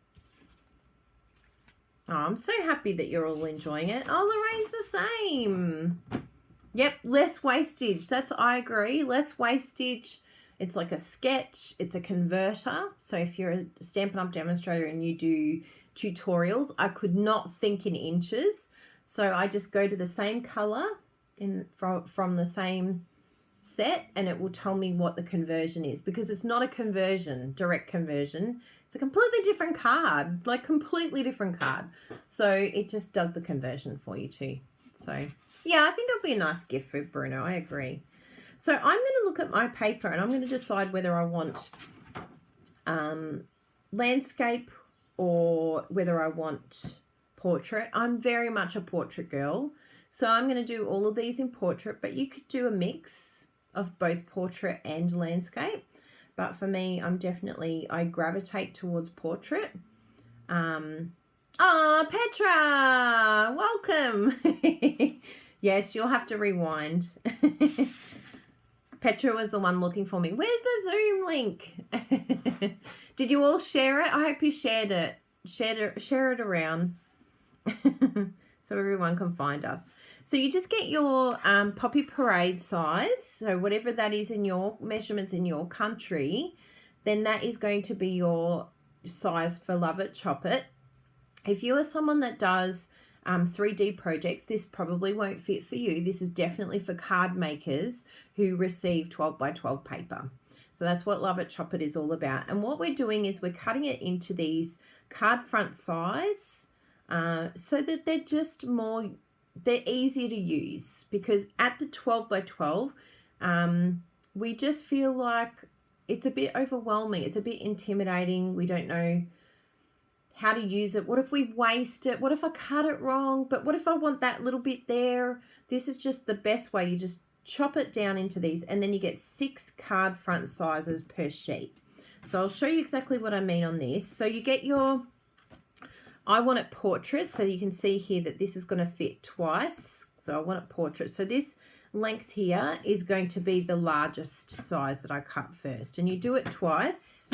Oh, I'm so happy that you're all enjoying it. Oh, Lorraine's the same. Yep, less wastage. I agree. Less wastage. It's like a sketch. It's a converter. So if you're a Stampin' Up! Demonstrator and you do tutorials, I could not think in inches. So I just go to the same color from the same set, and it will tell me what the conversion is, because it's not a conversion, direct conversion. It's a completely different card, like completely different card. So it just does the conversion for you too. So yeah, I think it'll be a nice gift for Bruno. I agree. So I'm going to look at my paper and I'm going to decide whether I want landscape or whether I want portrait. I'm very much a portrait girl. So I'm going to do all of these in portrait, but you could do a mix of both portrait and landscape. But for me, I gravitate towards portrait. Oh, Petra, welcome. Yes, you'll have to rewind. Petra was the one looking for me. Where's the Zoom link? Did you all share it? I hope you shared it. Share it around so everyone can find us. So you just get your Poppy Parade size. So whatever that is in your measurements in your country, then that is going to be your size for Love It, Chop It. If you are someone that does 3D projects, this probably won't fit for you. This is definitely for card makers who receive 12 by 12 paper. So that's what Love It, Chop It is all about. And what we're doing is we're cutting it into these card front size so that they're just more, they're easier to use, because at the 12 by 12, we just feel like it's a bit overwhelming. It's a bit intimidating. We don't know how to use it. What if we waste it? What if I cut it wrong? But what if I want that little bit there? This is just the best way. You just chop it down into these, and then you get 6 card front sizes per sheet. So I'll show you exactly what I mean on this. So you get your, I want it portrait, so you can see here that this is going to fit twice. So I want it portrait. So this length here is going to be the largest size that I cut first, and you do it twice.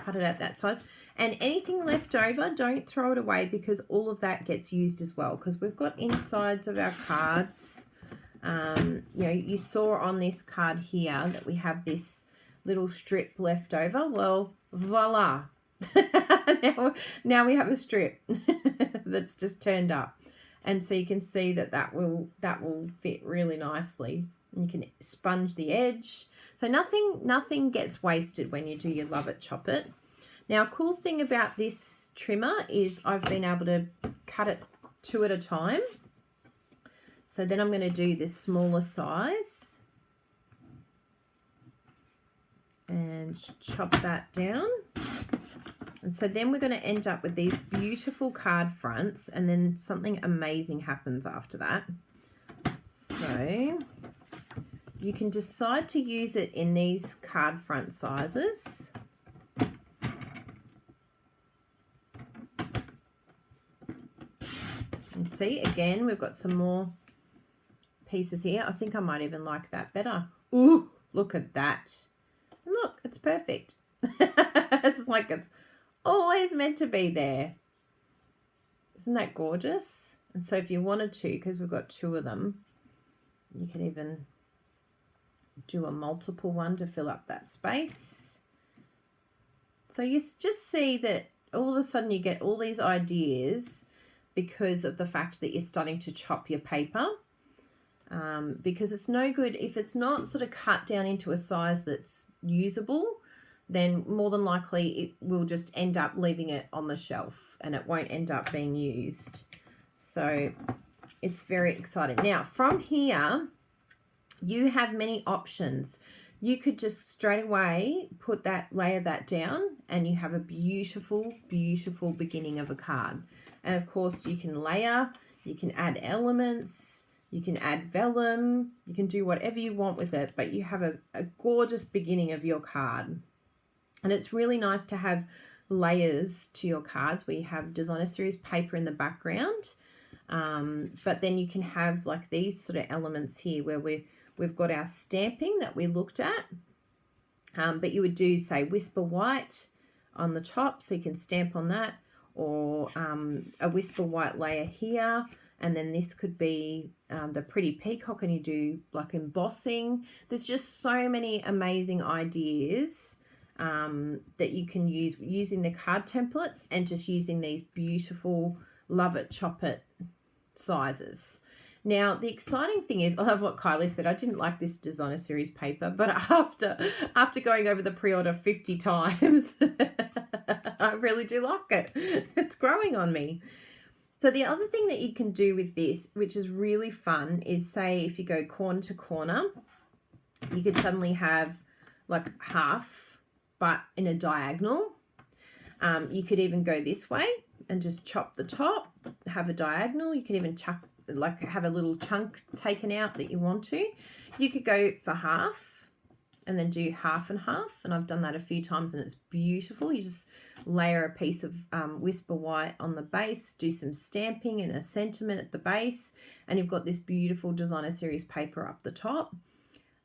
Cut it at that size, and anything left over, don't throw it away, because all of that gets used as well, because we've got insides of our cards. You know, you saw on this card here that we have this little strip left over. Well, voila. now we have a strip that's just turned up, and so you can see that will fit really nicely. You can sponge the edge, so nothing gets wasted when you do your Love It, Chop It. Now, cool thing about this trimmer is I've been able to cut it 2 at a time. So then I'm going to do this smaller size and chop that down. And so then we're going to end up with these beautiful card fronts, and then something amazing happens after that. So you can decide to use it in these card front sizes. And see, again, we've got some more pieces here. I think I might even like that better. Ooh, look at that. And look, it's perfect. It's like it's always meant to be there. Isn't that gorgeous? And so if you wanted to, because we've got 2 of them, you can even do a multiple one to fill up that space. So you just see that all of a sudden you get all these ideas because of the fact that you're starting to chop your paper. Because it's no good if it's not sort of cut down into a size that's usable, then more than likely it will just end up leaving it on the shelf and it won't end up being used. So it's very exciting. Now from here, you have many options. You could just straight away layer that down, and you have a beautiful, beautiful beginning of a card. And of course you can layer, you can add elements, You can add vellum. You can do whatever you want with it, but you have a gorgeous beginning of your card. And it's really nice to have layers to your cards where you have designer series paper in the background. But then you can have like these sort of elements here where we've got our stamping that we looked at. But you would do, say, Whisper White on the top, so you can stamp on that, or a Whisper White layer here, and then this could be the Pretty Peacock, and you do like embossing. There's just so many amazing ideas that you can use using the card templates and just using these beautiful Love It, Chop It sizes. Now, the exciting thing is, I love what Kylie said, I didn't like this designer series paper, but after going over the pre-order 50 times, I really do like it. It's growing on me. So the other thing that you can do with this, which is really fun, is say if you go corner to corner, you could suddenly have like half, but in a diagonal. You could even go this way and just chop the top, have a diagonal. You could even have a little chunk taken out that you want to. You could go for half and then do half and half, and I've done that a few times and it's beautiful. You just layer a piece of Whisper White on the base, do some stamping and a sentiment at the base, and you've got this beautiful designer series paper up the top.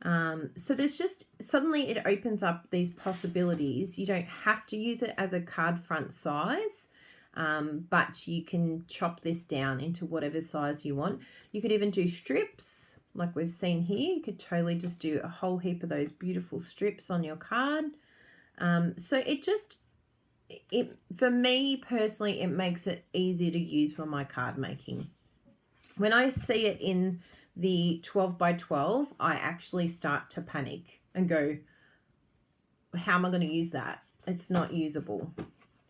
So there's just, suddenly it opens up these possibilities. You don't have to use it as a card front size, but you can chop this down into whatever size you want. You could even do strips like we've seen here. You could totally just do a whole heap of those beautiful strips on your card. So for me personally, it makes it easy to use for my card making. When I see it in the 12 by 12, I actually start to panic and go, how am I going to use that? It's not usable.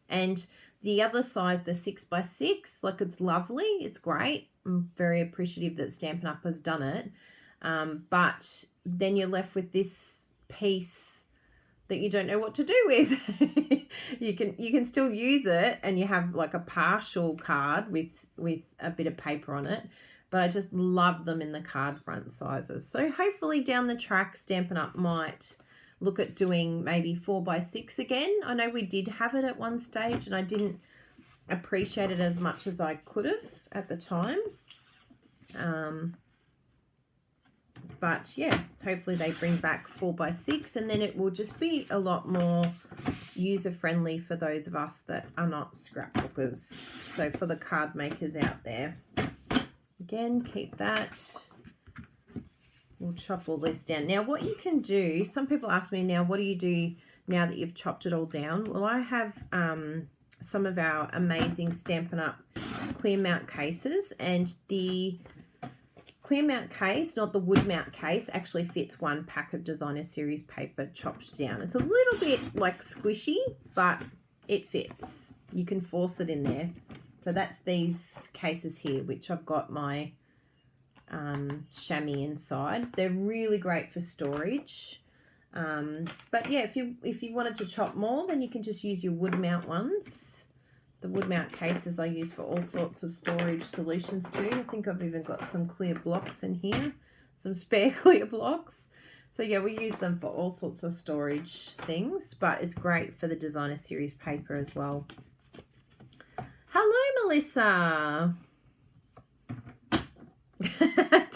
And the other size, the 6 by 6, like, it's lovely, it's great. I'm very appreciative that Stampin' Up has done it. But then you're left with this piece that you don't know what to do with. you can still use it, and you have like a partial card with a bit of paper on it. But I just love them in the card front sizes. So hopefully down the track, Stampin' Up might look at doing maybe 4 by 6 again. I know we did have it at one stage and I didn't appreciate it as much as I could have at the time. But yeah, hopefully they bring back 4 by 6, and then it will just be a lot more user-friendly for those of us that are not scrapbookers. So for the card makers out there. Again, keep that. We'll chop all this down. Now, what you can do, some people ask me now, what do you do now that you've chopped it all down? Well, I have some of our amazing Stampin' Up clear mount cases, and the clear mount case, not the wood mount case, actually fits one pack of designer series paper chopped down. It's a little bit like squishy, but it fits. You can force it in there. So that's these cases here, which I've got my chamois inside. They're really great for storage. But yeah, if you wanted to chop more, then you can just use your wood mount ones. The wood mount cases I use for all sorts of storage solutions too. I think I've even got some clear blocks in here, some spare clear blocks. So yeah, we use them for all sorts of storage things, but it's great for the designer series paper as well. Hello, Melissa.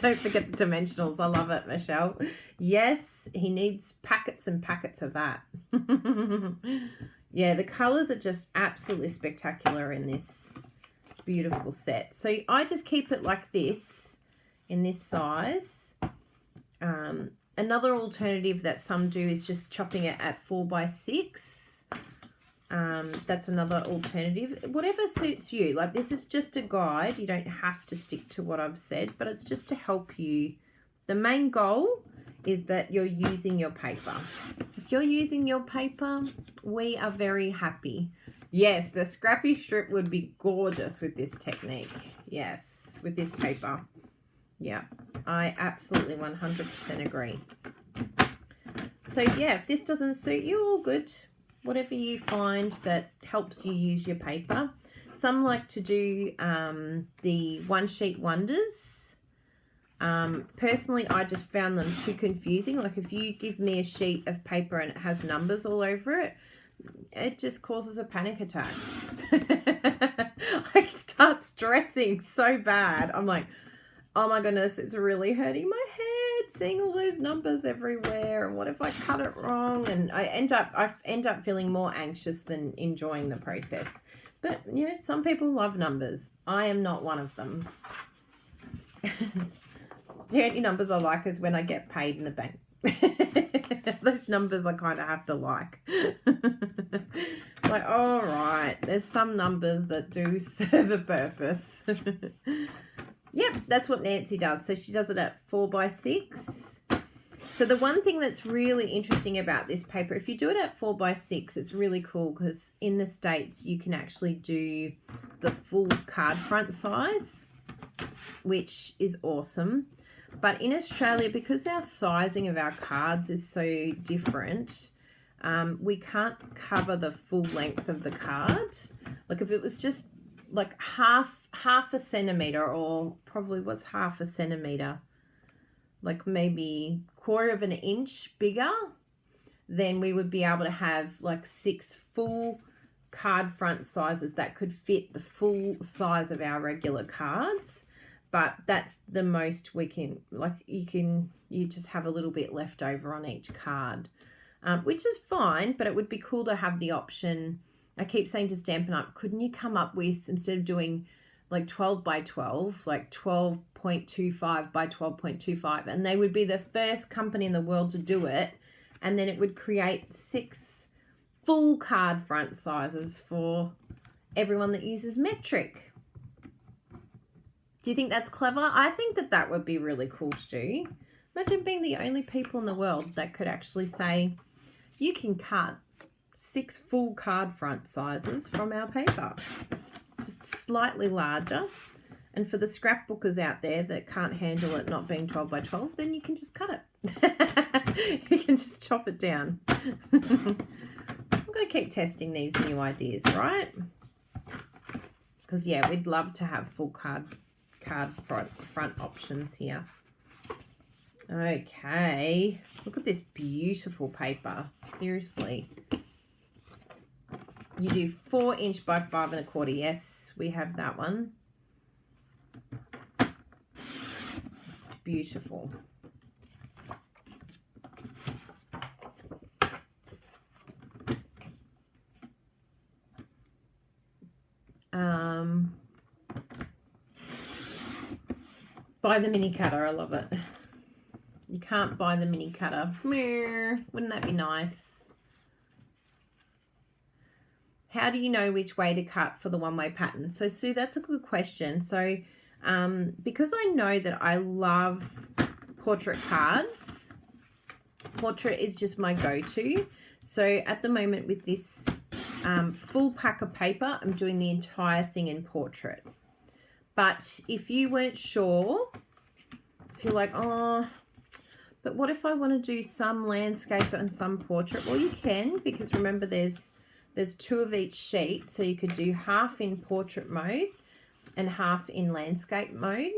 Don't forget the dimensionals. I love it, Michelle. Yes, he needs packets and packets of that. Yeah, the colours are just absolutely spectacular in this beautiful set. So I just keep it like this, in this size. Another alternative that some do is just chopping it at 4 by 6. That's another alternative. Whatever suits you. Like, this is just a guide. You don't have to stick to what I've said, but it's just to help you. The main goal is that you're using your paper. If you're using your paper, we are very happy. Yes, the scrappy strip would be gorgeous with this technique. Yes, with this paper. Yeah, I absolutely 100% agree. So yeah, if this doesn't suit you, all good. Whatever you find that helps you use your paper. Some like to do the one sheet wonders. Personally, I just found them too confusing. Like if you give me a sheet of paper and it has numbers all over it, it just causes a panic attack. I start stressing so bad. I'm like, oh my goodness, it's really hurting my head seeing all those numbers everywhere, and what if I cut it wrong? And I end up feeling more anxious than enjoying the process. But you know, some people love numbers. I am not one of them. The only numbers I like is when I get paid in the bank. Those numbers I kind of have to like. Like, all right, there's some numbers that do serve a purpose. Yep, that's what Nancy does. So she does it at 4x6. So the one thing that's really interesting about this paper, if you do it at 4x6, it's really cool because in the States you can actually do the full card front size, which is awesome. But in Australia, because our sizing of our cards is so different, we can't cover the full length of the card. Like if it was just like half a centimeter, or probably what's half a centimeter, like maybe 1/4 of an inch bigger, then we would be able to have like 6 full card front sizes that could fit the full size of our regular cards. But that's the most we can, like you just have a little bit left over on each card, which is fine, but it would be cool to have the option. I keep saying to Stampin' Up, couldn't you come up with, instead of doing like 12x12, like 12.25 by 12.25, and they would be the first company in the world to do it, and then it would create 6 full card front sizes for everyone that uses metric. Do you think that's clever? I think that that would be really cool to do. Imagine being the only people in the world that could actually say, you can cut 6 full card front sizes from our paper. It's just slightly larger. And for the scrapbookers out there that can't handle it not being 12x12, then you can just cut it. You can just chop it down. I'm going to keep testing these new ideas, right? Because, yeah, we'd love to have full card front options here. Okay, look at this beautiful paper. Seriously. You do 4 inch by 5 1/4. Yes, we have that one. It's beautiful. Buy the mini cutter. I love it. You can't buy the mini cutter. Wouldn't that be nice? How do you know which way to cut for the one-way pattern? So, Sue, that's a good question. So, because I know that I love portrait cards, portrait is just my go-to. So, at the moment with this full pack of paper, I'm doing the entire thing in portrait. But if you weren't sure, if you're like, oh, but what if I want to do some landscape and some portrait? Well, you can, because remember there's 2 of each sheet, so you could do half in portrait mode and half in landscape mode.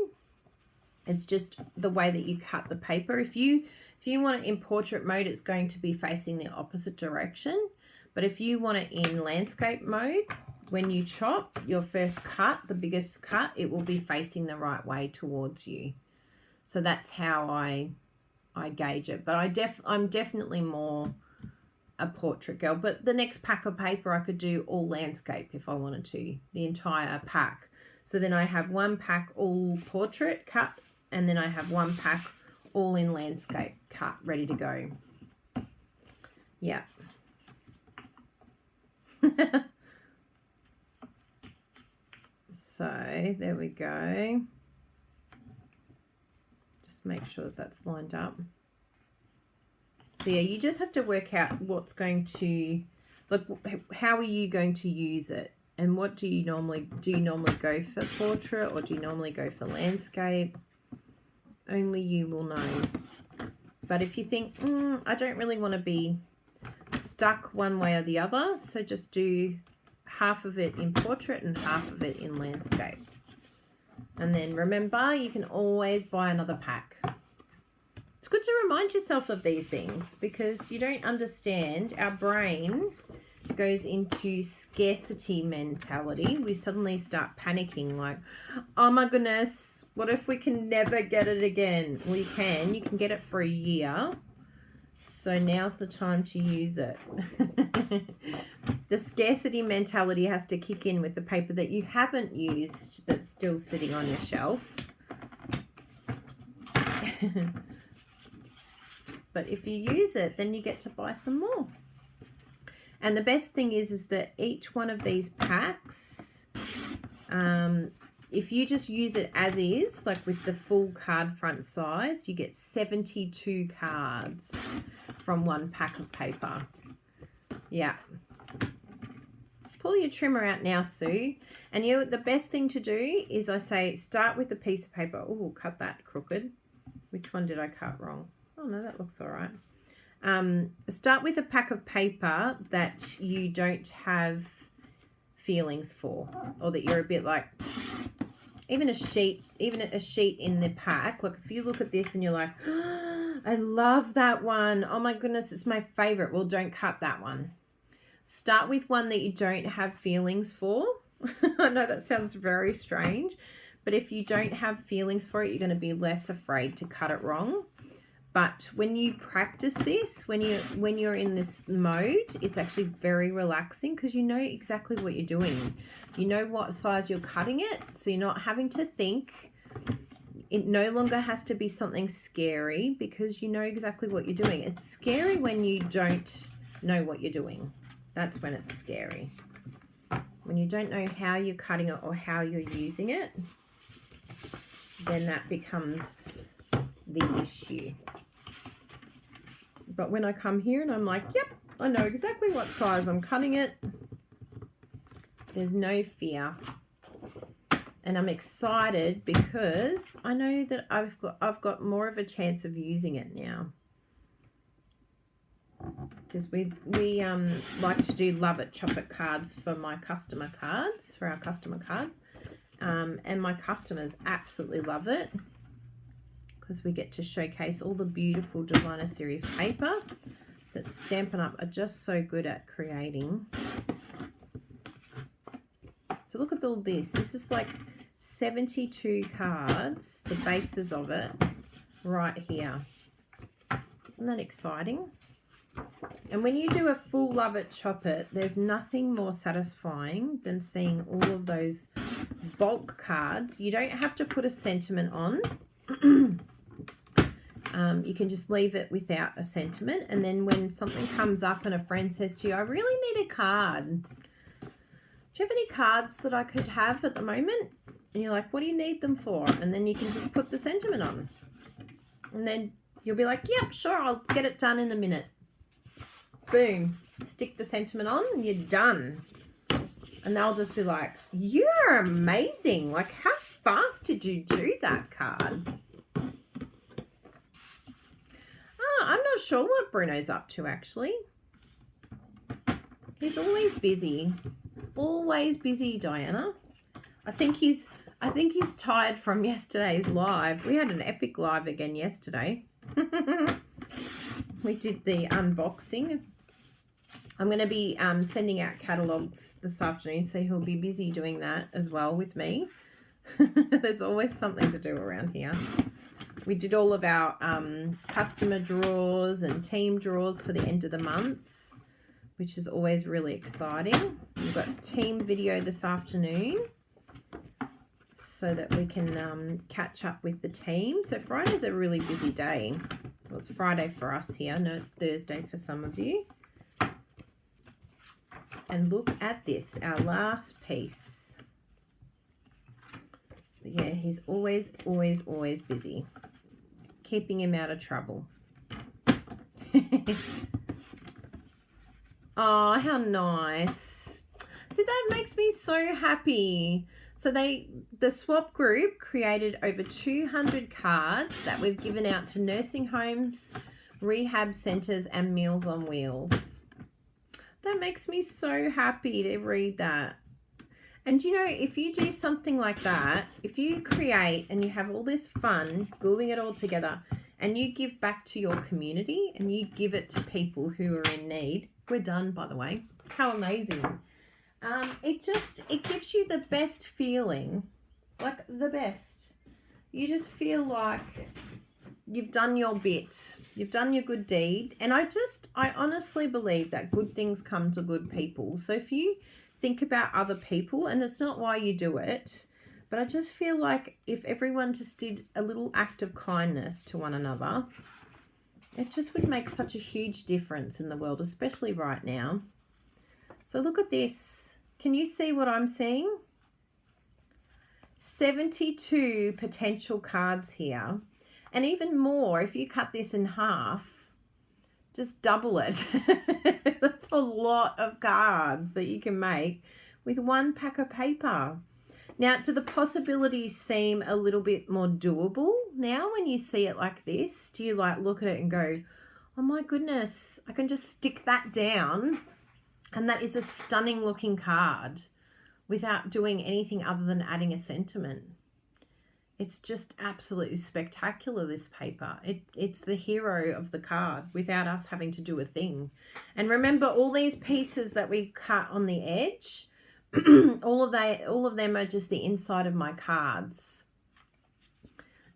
It's just the way that you cut the paper. If you want it in portrait mode, it's going to be facing the opposite direction. But if you want it in landscape mode, when you chop your first cut, the biggest cut, it will be facing the right way towards you. So that's how I gauge it. But I'm definitely more a portrait girl. But the next pack of paper, I could do all landscape if I wanted to, the entire pack. So then I have one pack all portrait cut, and then I have one pack all in landscape cut, ready to go. Yeah. So there we go. Just make sure that that's lined up. So yeah, you just have to work out what's going to, like, how are you going to use it, and what do you normally go for portrait, or do you normally go for landscape? Only you will know. But if you think, I don't really want to be stuck one way or the other, so just do half of it in portrait and half of it in landscape. And then remember, you can always buy another pack. It's good to remind yourself of these things because you don't understand. Our brain goes into scarcity mentality. We suddenly start panicking like, oh my goodness, what if we can never get it again? Well, you can get it for a year. So now's the time to use it. The scarcity mentality has to kick in with the paper that you haven't used that's still sitting on your shelf. But if you use it, then you get to buy some more. And the best thing is that each one of these packs, if you just use it as is, like with the full card front size, you get 72 cards from one pack of paper. Yeah. Pull your trimmer out now, Sue. And the best thing to do is I say start with a piece of paper. Oh, cut that crooked. Which one did I cut wrong? Oh, no, that looks all right. Start with a pack of paper that you don't have feelings for, or that you're a bit like, even a sheet in the pack. Look, if you look at this and you're like, oh, I love that one. Oh my goodness, it's my favorite. Well, don't cut that one. Start with one that you don't have feelings for. I know that sounds very strange, but if you don't have feelings for it, you're going to be less afraid to cut it wrong. But when you practice this, when you're in this mode, it's actually very relaxing because you know exactly what you're doing. You know what size you're cutting it, so you're not having to think. It no longer has to be something scary because you know exactly what you're doing. It's scary when you don't know what you're doing. That's when it's scary. When you don't know how you're cutting it or how you're using it, then that becomes the issue. But when I come here and I'm like, yep, I know exactly what size I'm cutting it, there's no fear. And I'm excited because I know that I've got more of a chance of using it now. Because we like to do Love It Chop It cards for my customer cards, for our customer cards. And my customers absolutely love it, because we get to showcase all the beautiful designer series paper that Stampin' Up are just so good at creating. So look at all this. This is like 72 cards, the bases of it, right here. Isn't that exciting? And when you do a full Love It Chop It, there's nothing more satisfying than seeing all of those bulk cards. You don't have to put a sentiment on. You can just leave it without a sentiment, and then when something comes up and a friend says to you, I really need a card. Do you have any cards that I could have at the moment? And you're like, what do you need them for? And then you can just put the sentiment on. And then you'll be like, yep, sure, I'll get it done in a minute. Boom. Stick the sentiment on and you're done. And they'll just be like, you're amazing. Like, how fast did you do that card? I'm not sure what Bruno's up to, actually. He's always busy. Always busy, Diana. I think he's tired from yesterday's live. We had an epic live again yesterday. We did the unboxing. I'm going to be sending out catalogs this afternoon, so he'll be busy doing that as well with me. There's always something to do around here. We did all of our customer draws and team draws for the end of the month, which is always really exciting. We've got team video this afternoon so that we can catch up with the team. So Friday's a really busy day. Well, it's Friday for us here. No, it's Thursday for some of you. And look at this, our last piece. But yeah, he's always, always, always busy. Keeping him out of trouble. Oh, how nice. See, that makes me so happy. So the swap group created over 200 cards that we've given out to nursing homes, rehab centres and Meals on Wheels. That makes me so happy to read that. And you know, if you do something like that, if you create and you have all this fun gluing it all together and you give back to your community and you give it to people who are in need, we're done, by the way. How amazing. It gives you the best feeling, like the best. You just feel like you've done your bit. You've done your good deed. And I honestly believe that good things come to good people. So if you think about other people, and it's not why you do it, but I just feel like if everyone just did a little act of kindness to one another, it just would make such a huge difference in the world, especially right now. So look at this. Can you see what I'm seeing? 72 potential cards here. And even more, if you cut this in half, just double it. That's a lot of cards that you can make with one pack of paper. Now, do the possibilities seem a little bit more doable now when you see it like this? Do you like look at it and go, oh my goodness, I can just stick that down and that is a stunning looking card without doing anything other than adding a sentiment. It's just absolutely spectacular, this paper. It's the hero of the card without us having to do a thing. And remember, all these pieces that we cut on the edge, all of them are just the inside of my cards.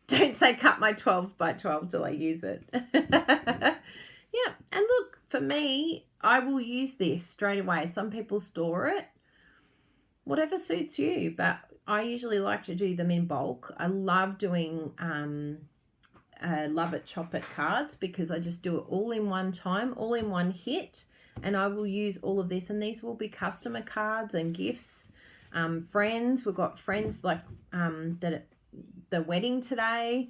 Don't say cut my 12 by 12 till I use it. Yeah, and look, for me, I will use this straight away. Some people store it. Whatever suits you, but I usually like to do them in bulk. I love doing Love It, Chop It cards because I just do it all in one time, all in one hit, and I will use all of this, and these will be customer cards and gifts. Friends, we've got friends like that the wedding today.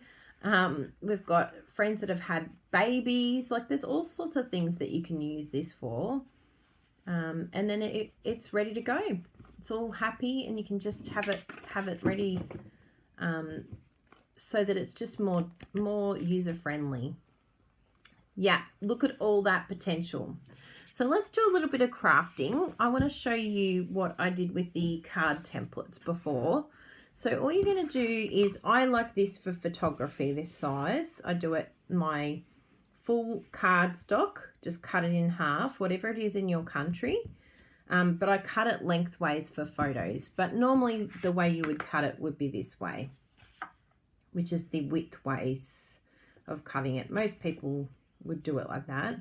We've got friends that have had babies. Like there's all sorts of things that you can use this for, and then it's ready to go. It's all happy, and you can just have it ready, so that it's just more user friendly. Yeah, look at all that potential. So let's do a little bit of crafting. I want to show you what I did with the card templates before. So all you're going to do is, I like this for photography, this size. I do it my full cardstock, just cut it in half, whatever it is in your country. But I cut it lengthways for photos. But normally the way you would cut it would be this way, which is the width ways of cutting it. Most people would do it like that.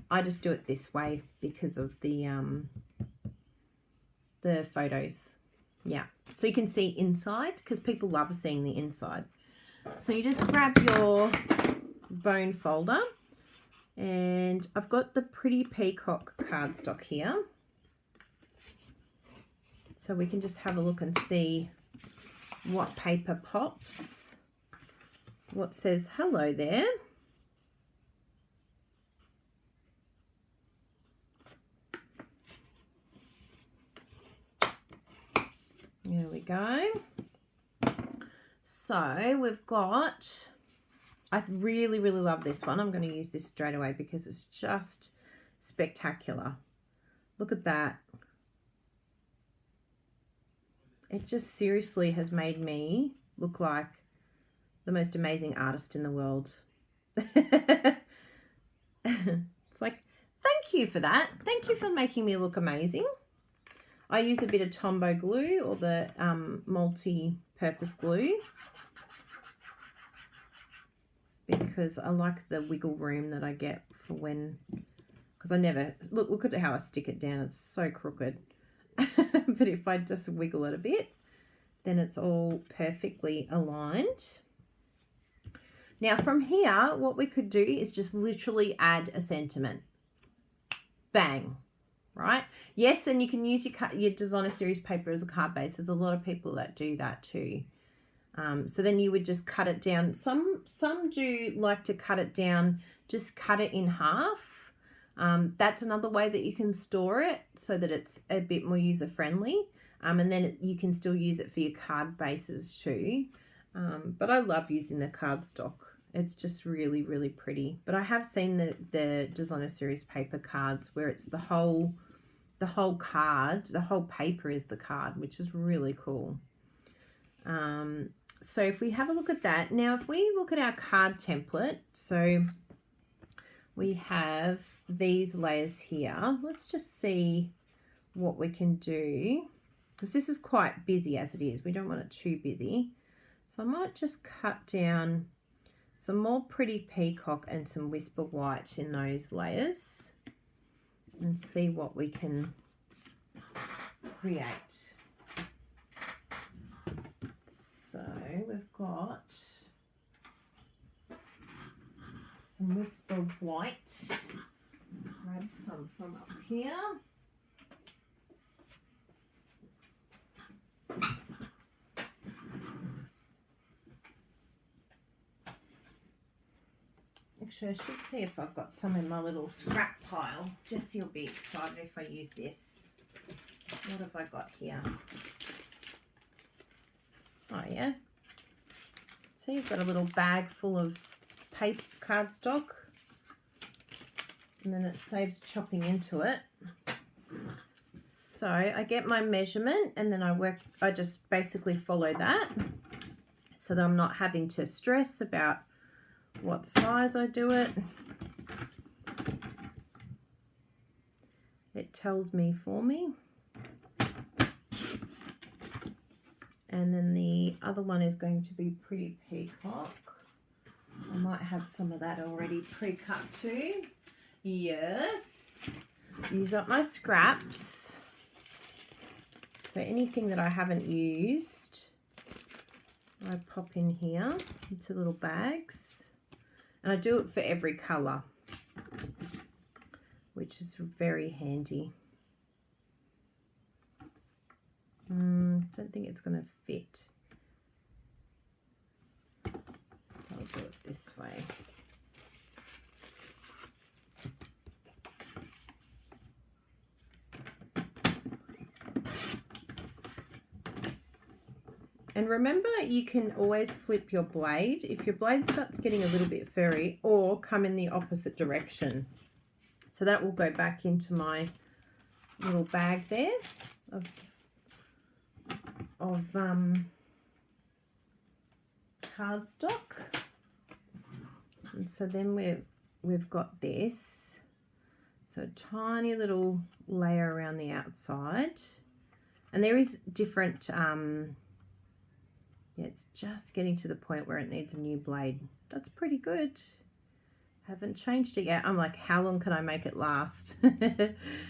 I just do it this way because of the photos. Yeah, so you can see inside because people love seeing the inside. So you just grab your bone folder, and I've got the pretty Peacock cardstock here. So we can just have a look and see what paper pops, what says hello there. There we go. So we've got, I really, really love this one. I'm going to use this straight away because it's just spectacular. Look at that. It just seriously has made me look like the most amazing artist in the world. It's like, thank you for that. Thank you for making me look amazing. I use a bit of Tombow glue, or the multi-purpose glue, because I like the wiggle room that I get for when, because I never, look at how I stick it down. It's so crooked. But if I just wiggle it a bit, then it's all perfectly aligned. Now from here, what we could do is just literally add a sentiment. Bang. Right? Yes, and you can use your designer series paper as a card base. There's a lot of people that do that too. So then you would just cut it down. Some do like to cut it down, just cut it in half. That's another way that you can store it so that it's a bit more user friendly. And then you can still use it for your card bases too. But I love using the cardstock. It's just really, really pretty. But I have seen the designer series paper cards where it's the whole the whole card, the whole paper is the card, which is really cool. So if we have a look at that, now if we look at our card template, so we have these layers here. Let's just see what we can do, because this is quite busy as it is. We don't want it too busy. So I might just cut down some more pretty peacock and some whisper white in those layers and see what we can create. So we've got some whisper white. Grab some from up here. Actually, I should see if I've got some in my little scrap pile. Jessie will be excited if I use this. What have I got here? Oh yeah. So you've got a little bag full of paper cardstock, and then it saves chopping into it. So I get my measurement and then I just basically follow that so that I'm not having to stress about what size I do it. It tells me for me. And then the other one is going to be pretty peacock. I might have some of that already pre-cut too. Yes. Use up my scraps. So anything that I haven't used, I pop in here into little bags. And I do it for every colour, which is very handy. Don't think it's going to fit. So I'll do it this way. And remember, you can always flip your blade if your blade starts getting a little bit furry, or come in the opposite direction. So that will go back into my little bag there of cardstock. And so then we've got this, so tiny little layer around the outside, and there is different yeah, it's just getting to the point where it needs a new blade. That's pretty good. Haven't changed it yet. I'm like, how long can I make it last?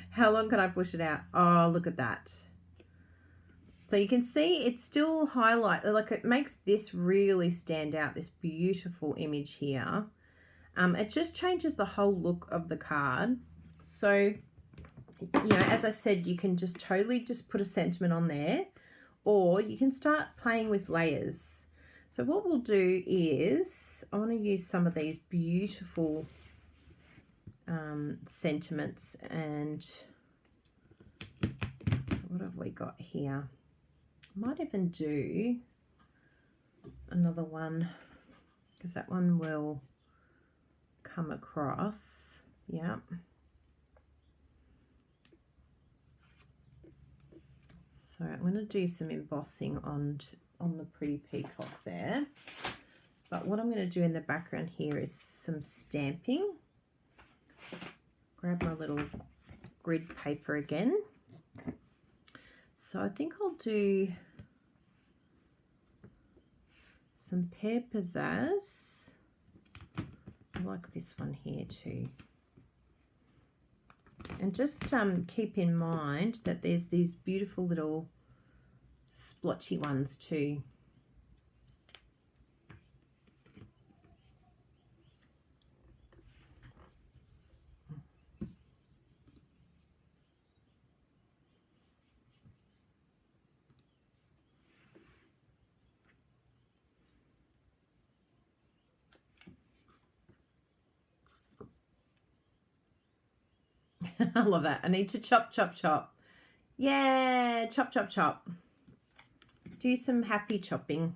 How long can I push it out? Oh, look at that. So you can see it's still highlight, like it makes this really stand out, this beautiful image here. It just changes the whole look of the card. So, you know, as I said, you can just totally just put a sentiment on there, or you can start playing with layers. So what we'll do is, I want to use some of these beautiful sentiments, and so what have we got here? I might even do another one, because that one will come across. Yeah. So I'm going to do some embossing on the pretty peacock there. But what I'm going to do in the background here is some stamping. Grab my little grid paper again. So I think I'll do some Pear Pizzazz. I like this one here too. And just keep in mind that there's these beautiful little splotchy ones too. I love that. I need to chop, chop, chop. Yeah, chop, chop, chop. Do some happy chopping.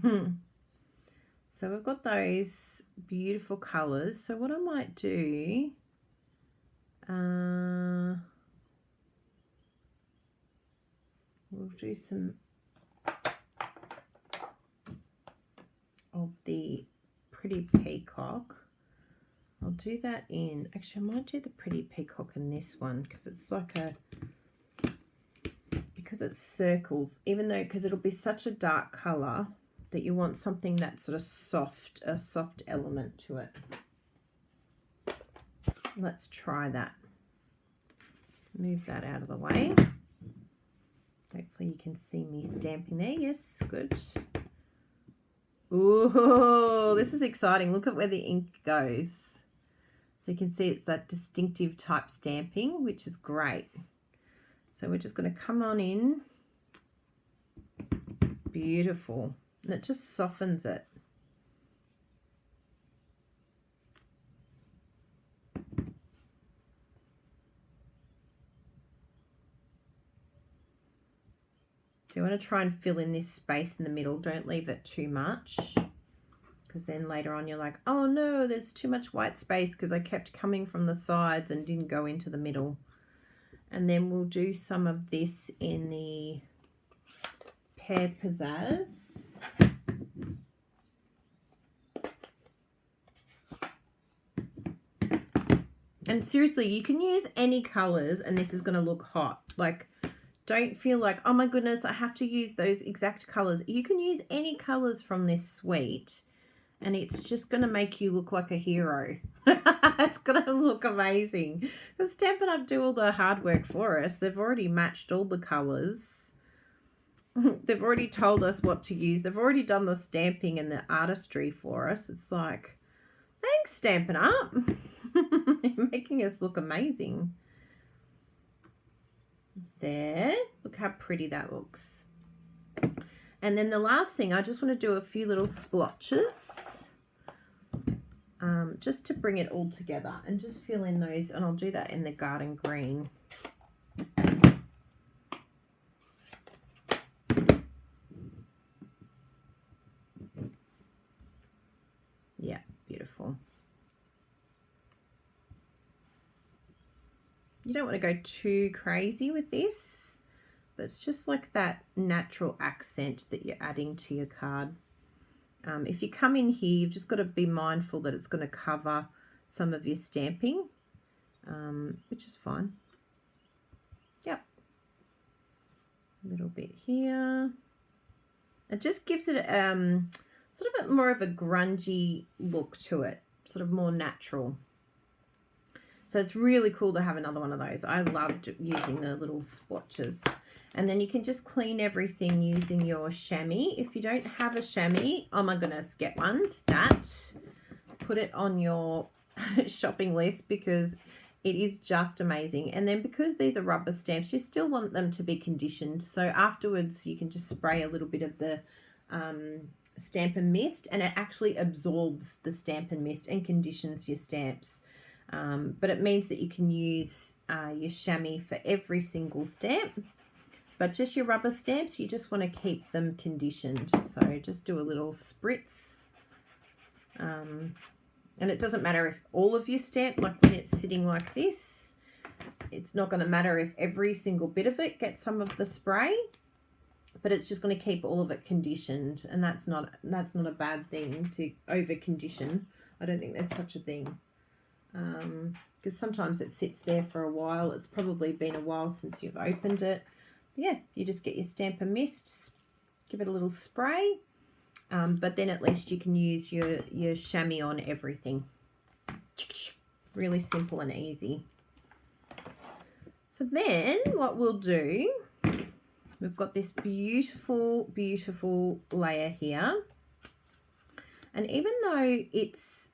So we've got those beautiful colours. So what I might do, do some of the Pretty Peacock. I'll do that in, actually I might do the Pretty Peacock in this one because it's like a, because it's circles, even though, because it'll be such a dark colour that you want something that's sort of soft, a soft element to it. Let's try that. Move that out of the way. Hopefully you can see me stamping there. Yes, good. Ooh, this is exciting. Look at where the ink goes. So you can see it's that distinctive type stamping, which is great. So we're just going to come on in. Beautiful. And it just softens it. So you want to try and fill in this space in the middle. Don't leave it too much, because then later on you're like, oh no, there's too much white space because I kept coming from the sides and didn't go into the middle. And then we'll do some of this in the Pear Pizzazz. And seriously, you can use any colours and this is going to look hot. Like, don't feel like, oh my goodness, I have to use those exact colours. You can use any colours from this suite and it's just going to make you look like a hero. It's going to look amazing. Because Stampin' Up! Do all the hard work for us. They've already matched all the colours. They've already told us what to use. They've already done the stamping and the artistry for us. It's like, thanks, Stampin' Up! You're making us look amazing. There, look how pretty that looks. And then the last thing, I just want to do a few little splotches just to bring it all together and just fill in those, and I'll do that in the garden green. Yeah, beautiful. You don't want to go too crazy with this, but it's just like that natural accent that you're adding to your card. If you come in here, you've just got to be mindful that it's going to cover some of your stamping, which is fine. Yep. A little bit here. It just gives it sort of more of a grungy look to it, sort of more natural. So it's really cool to have another one of those. I loved using the little splotches. And then you can just clean everything using your chamois. If you don't have a chamois, oh my goodness, get one, stat. Put it on your shopping list because it is just amazing. And then because these are rubber stamps, you still want them to be conditioned. So afterwards you can just spray a little bit of the Stampin' Mist, and it actually absorbs the Stampin' Mist and conditions your stamps. But it means that you can use your chamois for every single stamp. But just your rubber stamps, you just want to keep them conditioned. So just do a little spritz. And it doesn't matter if all of your stamp, like when it's sitting like this, it's not going to matter if every single bit of it gets some of the spray. But it's just going to keep all of it conditioned. And that's not a bad thing to over condition. I don't think there's such a thing. Because sometimes it sits there for a while. It's probably been a while since you've opened it. Yeah, you just get your Stampin' Mist, give it a little spray, but then at least you can use your chamois on everything. Really simple and easy. So then what we'll do, we've got this beautiful, beautiful layer here. And even though it's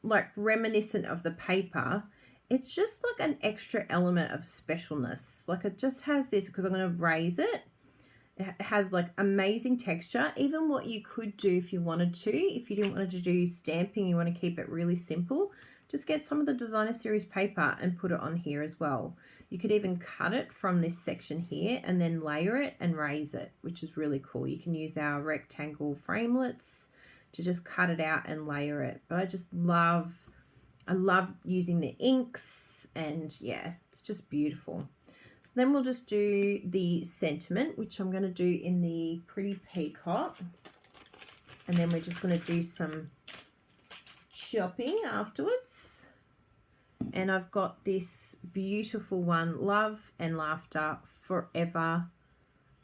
like reminiscent of the paper, it's just like an extra element of specialness. Like it just has this, because I'm going to raise it. It has like amazing texture. Even what you could do if you wanted to, if you didn't want to do stamping, you want to keep it really simple, just get some of the designer series paper and put it on here as well. You could even cut it from this section here and then layer it and raise it, which is really cool. You can use our rectangle framelits to just cut it out and layer it. But I love using the inks, and yeah, it's just beautiful. then we'll just do the sentiment, which I'm going to do in the Pretty Peacock. And then we're just going to do some shopping afterwards. And I've got this beautiful one, Love and Laughter Forever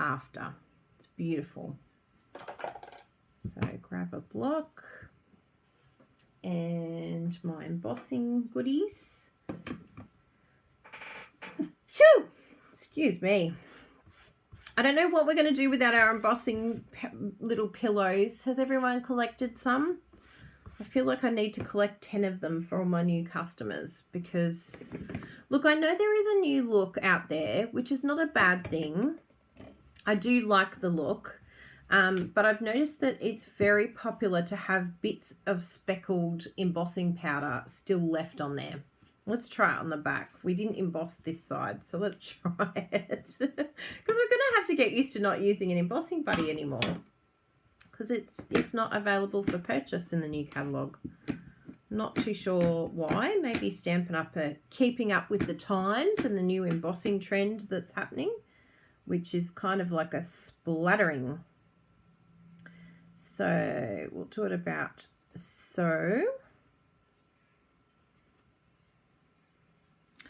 After. It's beautiful. So grab a block and my embossing goodies. Shoo! Excuse me. I don't know what we're going to do without our embossing little pillows. Has everyone collected some? I feel like I need to collect 10 of them for all my new customers because, look, I know there is a new look out there, which is not a bad thing. I do like the look, but I've noticed that it's very popular to have bits of speckled embossing powder still left on there. Let's try it on the back. We didn't emboss this side, so let's try it. Because we're going to have to get used to not using an embossing buddy anymore. Because it's not available for purchase in the new catalogue. Not too sure why. Maybe Stampin' Up are keeping up with the times and the new embossing trend that's happening, which is kind of like a splattering. So we'll do it about so.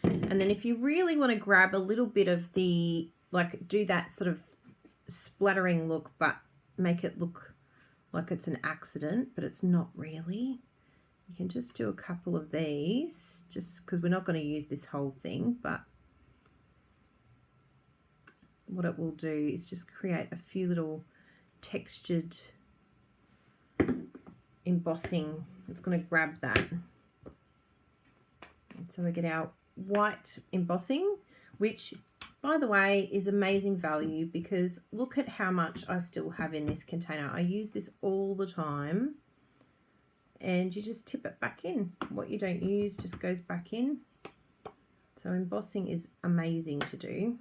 And then if you really want to grab a little bit of the, like, do that sort of splattering look, but make it look like it's an accident, but it's not really. You can just do a couple of these, just because we're not going to use this whole thing, but what it will do is just create a few little textured embossing. It's going to grab that. And so we get our white embossing, which, by the way, is amazing value because look at how much I still have in this container. I use this all the time, and you just tip it back in. What you don't use just goes back in. So embossing is amazing to do.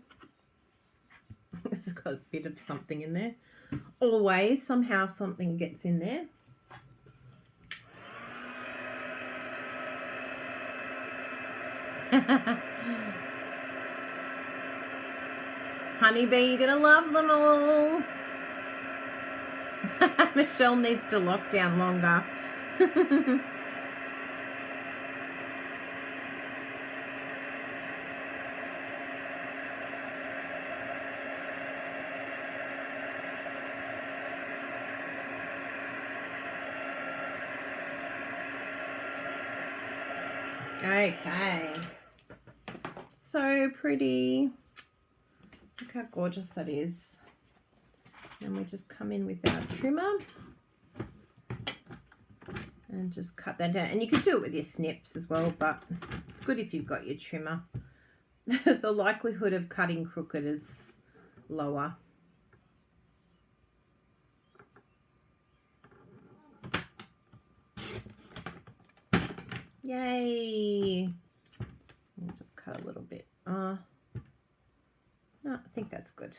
It's got a bit of something in there. Always, somehow something gets in there. Honeybee, you're gonna love them all. Michelle needs to lock down longer. Okay. So pretty. Look how gorgeous that is. And we just come in with our trimmer and just cut that down. And you can do it with your snips as well, but it's good if you've got your trimmer. The likelihood of cutting crooked is lower. Yay! I'll just cut a little bit. No, I think that's good.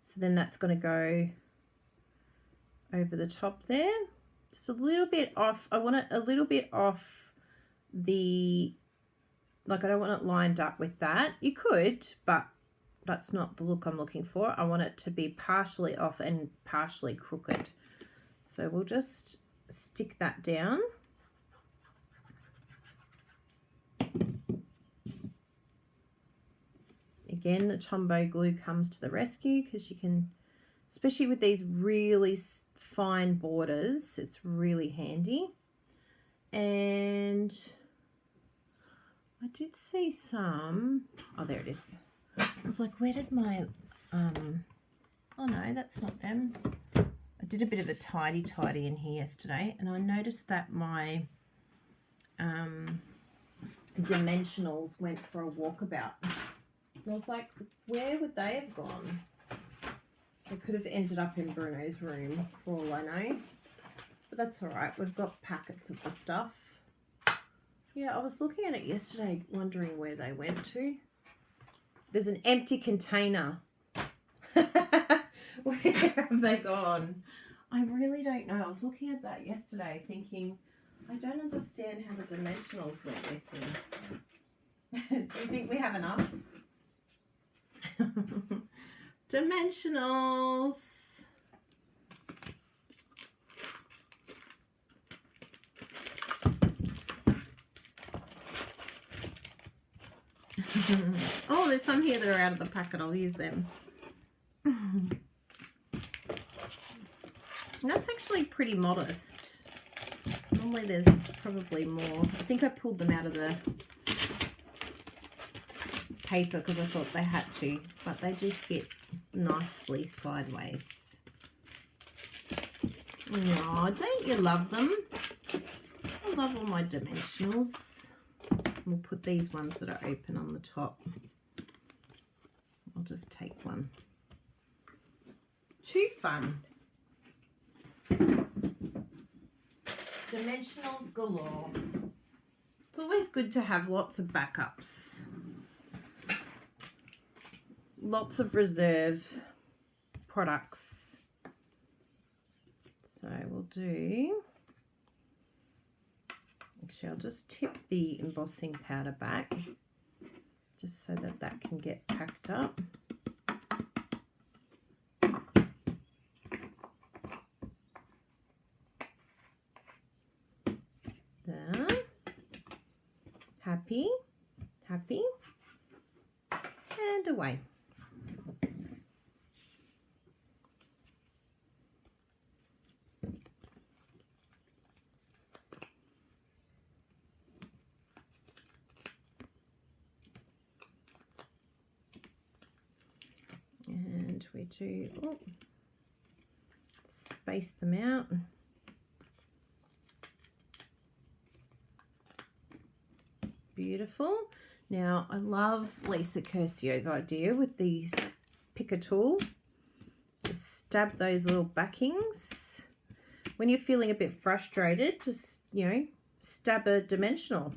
So then that's going to go over the top there. Just a little bit off. I want it a little bit off the, like I don't want it lined up with that. You could, but that's not the look I'm looking for. I want it to be partially off and partially crooked. So we'll just stick that down. Again, the Tombow glue comes to the rescue because you can, especially with these really fine borders, it's really handy. And I did see some, oh, there it is. I was like, where did my, oh no, that's not them. I did a bit of a tidy in here yesterday, and I noticed that my dimensionals went for a walkabout. And I was like, where would they have gone? They could have ended up in Bruno's room, for all I know. But that's all right. We've got packets of the stuff. Yeah, I was looking at it yesterday, wondering where they went to. There's an empty container. Where have they gone? I really don't know. I was looking at that yesterday thinking, I don't understand how the dimensionals went missing. Do you think we have enough? Dimensionals. Oh, there's some here that are out of the packet. I'll use them. That's actually pretty modest. Normally there's probably more. I think I pulled them out of the paper because I thought they had to, but they do fit nicely sideways. Oh, don't you love them? I love all my dimensionals. We'll put these ones that are open on the top. I'll just take one. Too fun. Dimensionals galore. It's always good to have lots of backups. Lots of reserve products. So we'll do... Actually, I'll just tip the embossing powder back just so that that can get packed up. There. Happy, happy, and away. And we do space them out. Beautiful. Now I love Lisa Curcio's idea with these picker tool. Just stab those little backings. When you're feeling a bit frustrated, just, you know, stab a dimensional.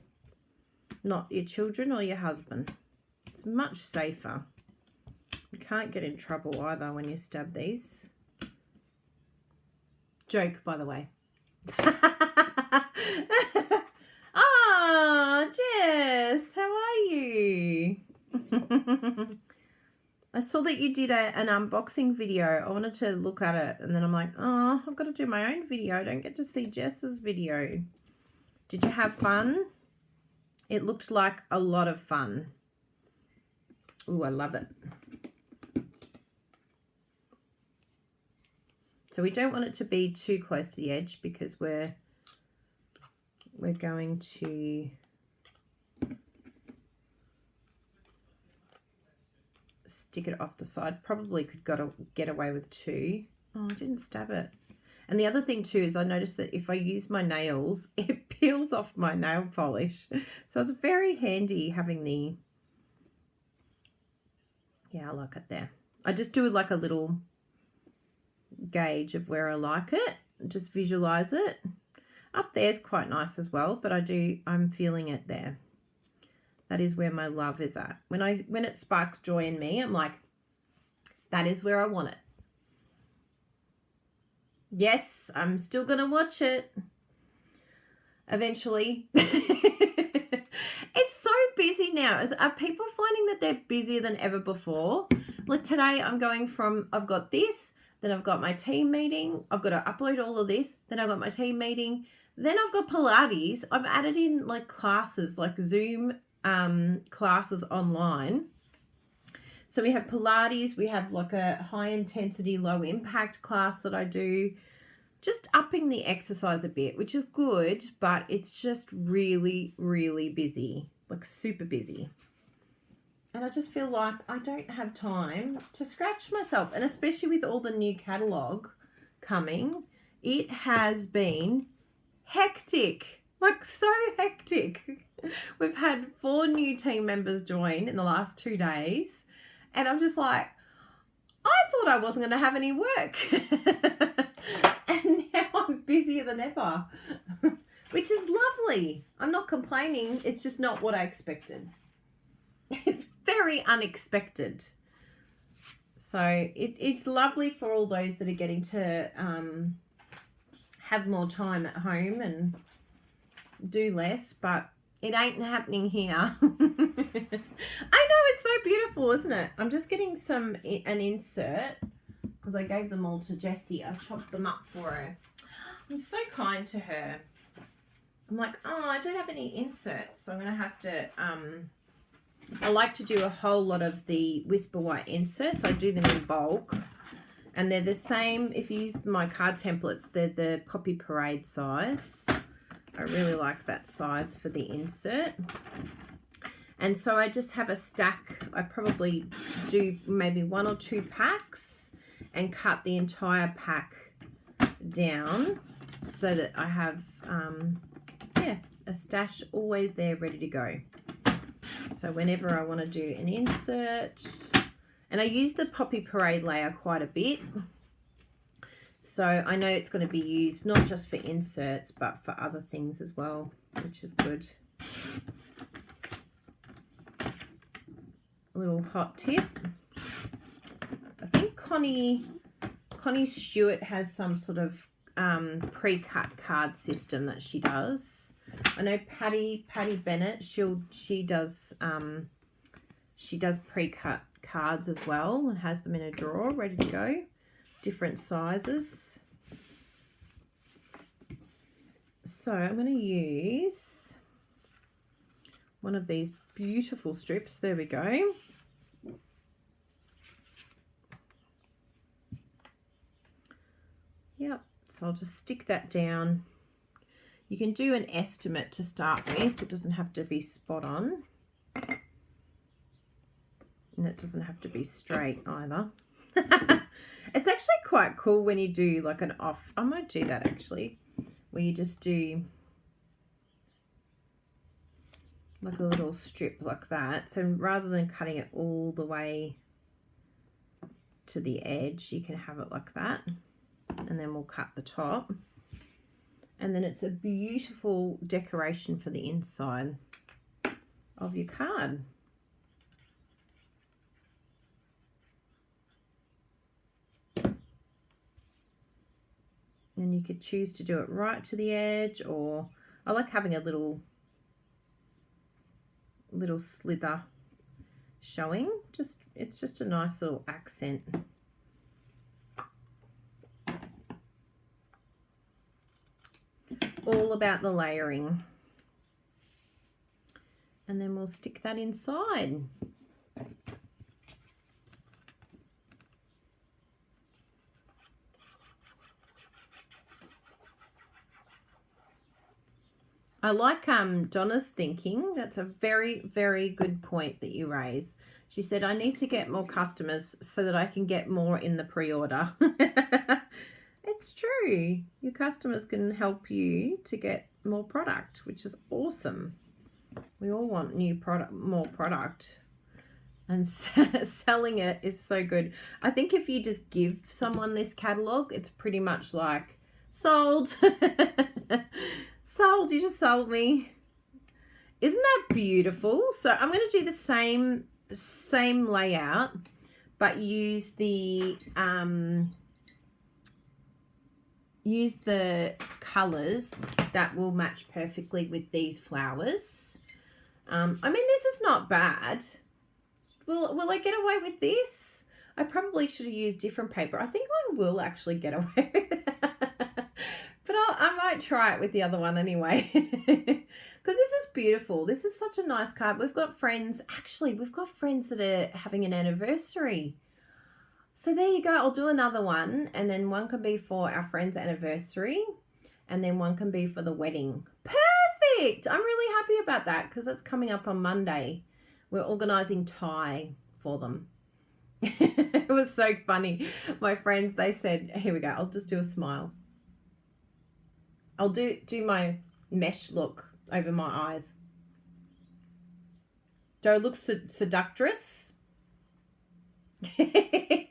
Not your children or your husband. It's much safer. You can't get in trouble either when you stab these. Joke, by the way. Ah, Jess, how are you? I saw that you did an unboxing video. I wanted to look at it, and then I'm like, oh, I've got to do my own video. I don't get to see Jess's video. Did you have fun? It looked like a lot of fun. Ooh, I love it. So we don't want it to be too close to the edge because we're going to stick it off the side. Probably could get away with two. Oh, I didn't stab it. And the other thing too is I noticed that if I use my nails, it peels off my nail polish. So it's very handy having the, yeah, I like it there. I just do like a little gauge of where I like it. Just visualize it. Up there's quite nice as well, but I'm feeling it there. That is where my love is at. When it sparks joy in me, I'm like, that is where I want it. Yes, I'm still gonna watch it eventually. It's so busy now. Are people finding that they're busier than ever before? Like today I'm going from, I've got this, then I've got my team meeting, I've got to upload all of this, then I've got my team meeting, then I've got Pilates. I've added in like classes, like Zoom classes online. So we have Pilates, we have like a high intensity, low impact class that I do. Just upping the exercise a bit, which is good, but it's just really, really busy, like super busy. And I just feel like I don't have time to scratch myself. And especially with all the new catalogue coming, it has been hectic, like so hectic. We've had 4 new team members join in the last 2 days. And I'm just like, I thought I wasn't going to have any work. And now I'm busier than ever, which is lovely. I'm not complaining. It's just not what I expected. It's very unexpected. So it's lovely for all those that are getting to have more time at home and do less, but it ain't happening here. I know, it's so beautiful, isn't it? I'm just getting an insert because I gave them all to Jessie. I chopped them up for her. I'm so kind to her. I'm like, oh, I don't have any inserts, so I'm going to have to, I like to do a whole lot of the Whisper White inserts. I do them in bulk, and they're the same. If you use my card templates, they're the Poppy Parade size. I really like that size for the insert. And so I just have a stack. I probably do maybe 1 or 2 packs and cut the entire pack down so that I have, yeah, a stash always there ready to go. So whenever I want to do an insert, and I use the Poppy Parade layer quite a bit. So I know it's going to be used not just for inserts, but for other things as well, which is good. A little hot tip. I think Connie Stewart has some sort of pre-cut card system that she does. I know Patty Bennett, she does pre-cut cards as well and has them in a drawer ready to go, different sizes. So I'm going to use one of these beautiful strips. There we go. Yep, so I'll just stick that down. You can do an estimate to start with. It doesn't have to be spot on. And it doesn't have to be straight either. It's actually quite cool when you do like an off. I might do that actually, where you just do like a little strip like that. So rather than cutting it all the way to the edge, you can have it like that. And then we'll cut the top. And then it's a beautiful decoration for the inside of your card. And you could choose to do it right to the edge, or I like having a little slither showing. It's just a nice little accent. All about the layering. And then we'll stick that inside. I like Donna's thinking. That's a very, very good point that you raise. She said, I need to get more customers so that I can get more in the pre-order. It's true. Your customers can help you to get more product, which is awesome. We all want new product, more product. And selling it is so good. I think if you just give someone this catalog, it's pretty much like, sold. Sold, you just sold me. Isn't that beautiful? So I'm going to do the same layout, but use the colors that will match perfectly with these flowers. I mean, this is not bad. Will I get away with this? I probably should have used different paper. I think I will actually get away with it. But I might try it with the other one anyway. Because this is beautiful. This is such a nice card. We've got friends, actually, we've got friends that are having an anniversary. So there you go. I'll do another one. And then one can be for our friend's anniversary. And then one can be for the wedding. Perfect. I'm really happy about that because that's coming up on Monday. We're organising tie for them. It was so funny. My friends, they said, here we go. I'll just do a smile. I'll do my mesh look over my eyes. Do I look seductress? I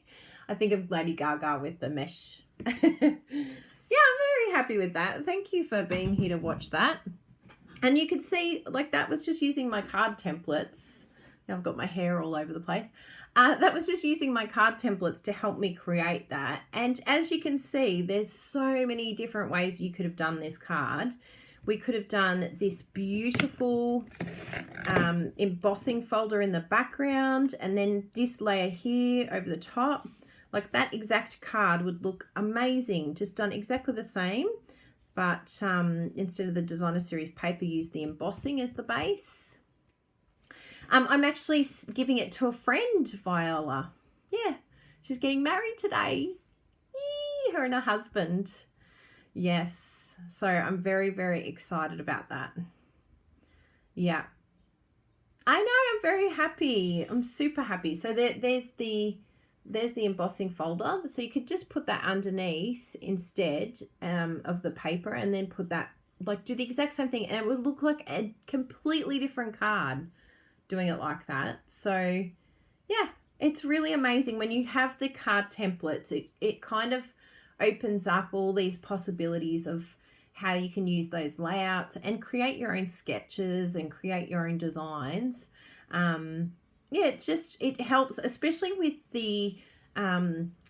think of Lady Gaga with the mesh. Yeah, I'm very happy with that. Thank you for being here to watch that. And you could see, like, that was just using my card templates. Now I've got my hair all over the place. That was just using my card templates to help me create that. And as you can see, there's so many different ways you could have done this card. We could have done this beautiful embossing folder in the background, and then this layer here over the top. Like that exact card would look amazing, just done exactly the same, but instead of the designer series paper, use the embossing as the base. I'm actually giving it to a friend, Viola. Yeah, she's getting married today. Yee, her and her husband. Yes, so I'm very, very excited about that. Yeah, I know, I'm very happy. I'm super happy. So there's the embossing folder. So you could just put that underneath instead of the paper, and then put that, like, do the exact same thing, and it would look like a completely different card doing it like that. So yeah, it's really amazing when you have the card templates. It kind of opens up all these possibilities of how you can use those layouts and create your own sketches and create your own designs. Yeah, it helps, especially with the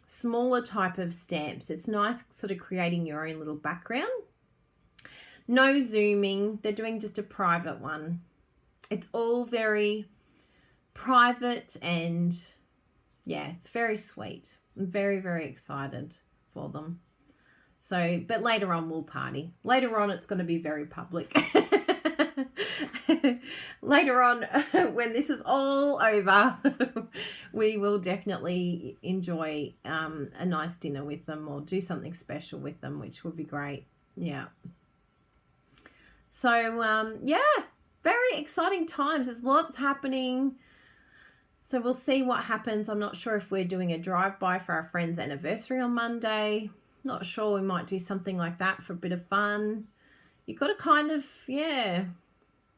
smaller type of stamps. It's nice sort of creating your own little background. No zooming. They're doing just a private one. It's all very private, and yeah, it's very sweet. I'm very, very excited for them. So, but later on we'll party. Later on it's going to be very public. Later on, when this is all over, we will definitely enjoy a nice dinner with them, or do something special with them, which would be great. Yeah. So, yeah, very exciting times. There's lots happening. So we'll see what happens. I'm not sure if we're doing a drive-by for our friend's anniversary on Monday. Not sure, we might do something like that for a bit of fun. You've got to kind of, yeah,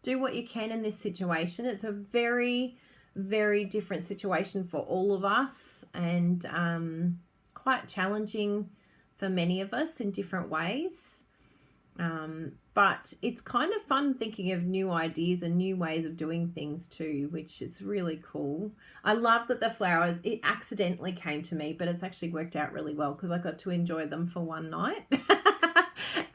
do what you can in this situation. It's a very, very different situation for all of us, and quite challenging for many of us in different ways. But it's kind of fun thinking of new ideas and new ways of doing things too, which is really cool. I love that the flowers, it accidentally came to me, but it's actually worked out really well because I got to enjoy them for one night.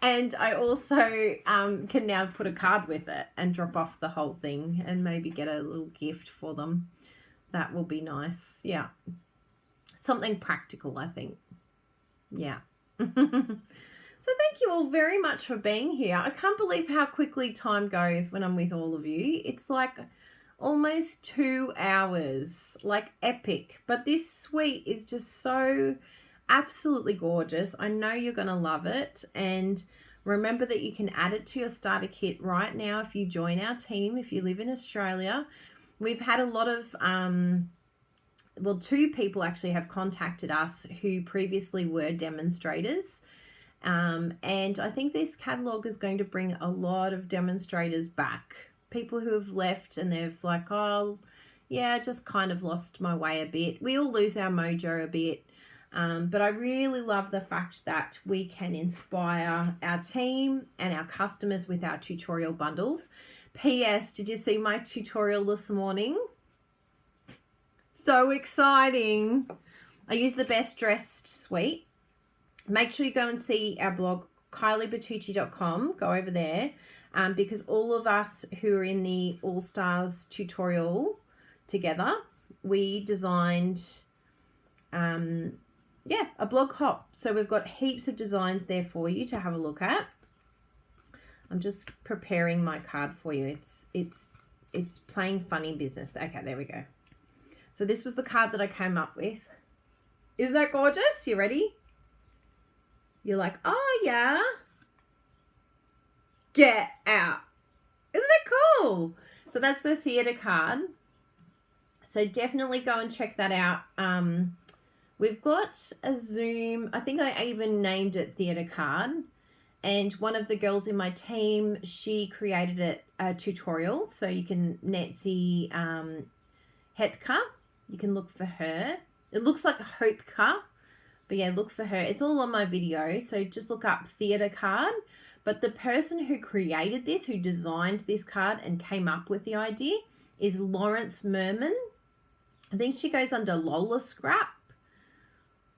And I also can now put a card with it and drop off the whole thing and maybe get a little gift for them. That will be nice. Yeah. Something practical, I think. Yeah. So thank you all very much for being here. I can't believe how quickly time goes when I'm with all of you. It's like almost 2 hours, like epic. But this suite is just so absolutely gorgeous. I know you're going to love it. And remember that you can add it to your starter kit right now if you join our team, if you live in Australia. We've had a lot of, well, 2 people actually have contacted us who previously were demonstrators. And I think this catalogue is going to bring a lot of demonstrators back. People who have left and they've like, oh, yeah, just kind of lost my way a bit. We all lose our mojo a bit. But I really love the fact that we can inspire our team and our customers with our tutorial bundles. P.S. Did you see my tutorial this morning? So exciting. I use the Best Dressed suite. Make sure you go and see our blog, kyliebertucci.com. Go over there because all of us who are in the All Stars tutorial together, we designed, yeah, a blog hop. So we've got heaps of designs there for you to have a look at. I'm just preparing my card for you. It's playing funny business. Okay, there we go. So this was the card that I came up with. Isn't that gorgeous? You ready? You're like, oh yeah. Get out. Isn't it cool? So that's the theatre card. So definitely go and check that out. We've got a Zoom. I think I even named it theatre card. And one of the girls in my team, she created a tutorial. So you can, Nancy Hetka, you can look for her. It looks like a Hopetka. But yeah, look for her. It's all on my video. So just look up theatre card. But the person who created this, who designed this card and came up with the idea is Lawrence Merman. I think she goes under Lola Scrap.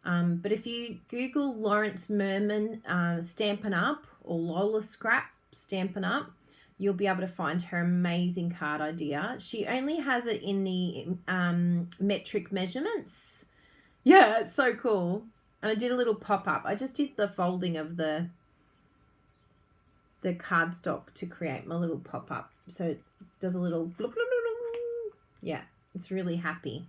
But if you Google Lawrence Merman Stampin' Up or Lola Scrap, Stampin' Up, you'll be able to find her amazing card idea. She only has it in the metric measurements. Yeah, it's so cool. And I did a little pop-up. I just did the folding of the cardstock to create my little pop-up. So it does a little bloop, bloop, bloop, bloop. Yeah, it's really happy.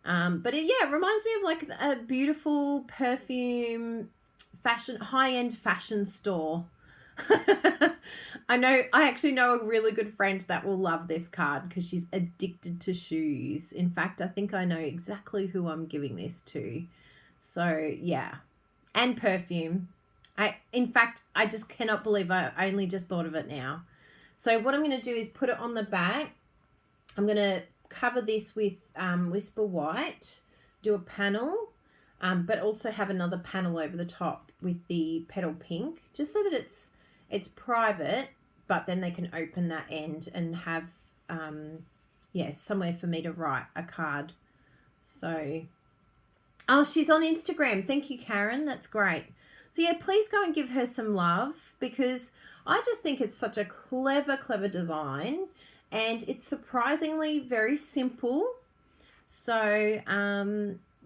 But it reminds me of like a beautiful perfume, high-end fashion store. I actually know a really good friend that will love this card because she's addicted to shoes. In fact, I think I know exactly who I'm giving this to. So yeah, and perfume. In fact, I just cannot believe I only just thought of it now. So what I'm going to do is put it on the back. I'm going to cover this with Whisper White, do a panel, but also have another panel over the top with the petal pink, just so that it's private, but then they can open that end and have somewhere for me to write a card. So, oh, she's on Instagram. Thank you, Karen. That's great. So yeah, please go and give her some love, because I just think it's such a clever design, and it's surprisingly very simple. So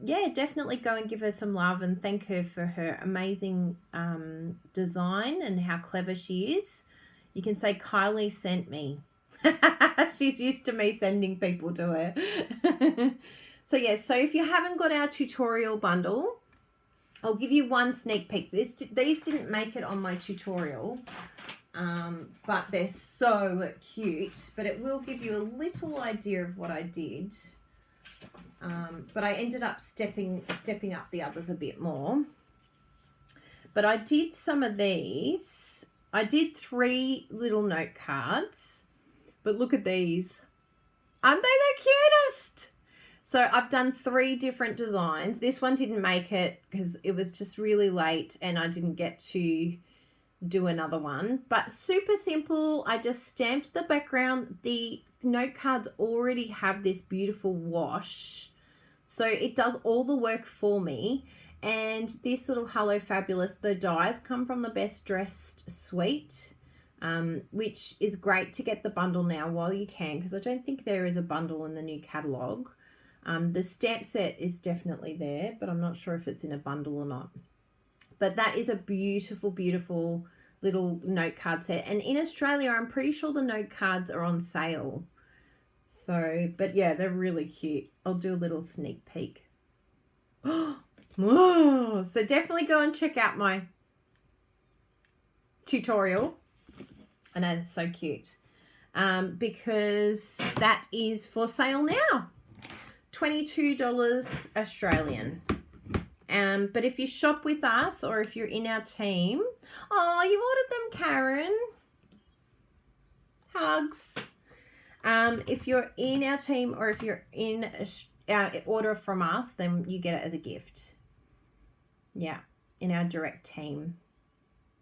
yeah, definitely go and give her some love and thank her for her amazing design and how clever she is. You can say Kylie sent me. She's used to me sending people to her. So yeah, so if you haven't got our tutorial bundle, I'll give you one sneak peek. These didn't make it on my tutorial, but they're so cute. But it will give you a little idea of what I did. But I ended up stepping up the others a bit more. But I did some of these. I did 3 little note cards. But look at these. Aren't they the cutest? So I've done 3 different designs. This one didn't make it because it was just really late and I didn't get to do another one. But super simple. I just stamped the background. The note cards already have this beautiful wash. So it does all the work for me. And this little Hello Fabulous, the dies come from the Best Dressed suite, which is great to get the bundle now while you can, because I don't think there is a bundle in the new catalogue. The stamp set is definitely there, but I'm not sure if it's in a bundle or not. But that is a beautiful, beautiful little note card set. And in Australia, I'm pretty sure the note cards are on sale. So, but yeah, they're really cute. I'll do a little sneak peek. Whoa. So definitely go and check out my tutorial. And that is so cute. Because that is for sale now. $22 Australian. But if you shop with us or if you're in our team, oh, you ordered them, Karen. Hugs. If you're in our team or if you're in order from us, then you get it as a gift. Yeah, in our direct team.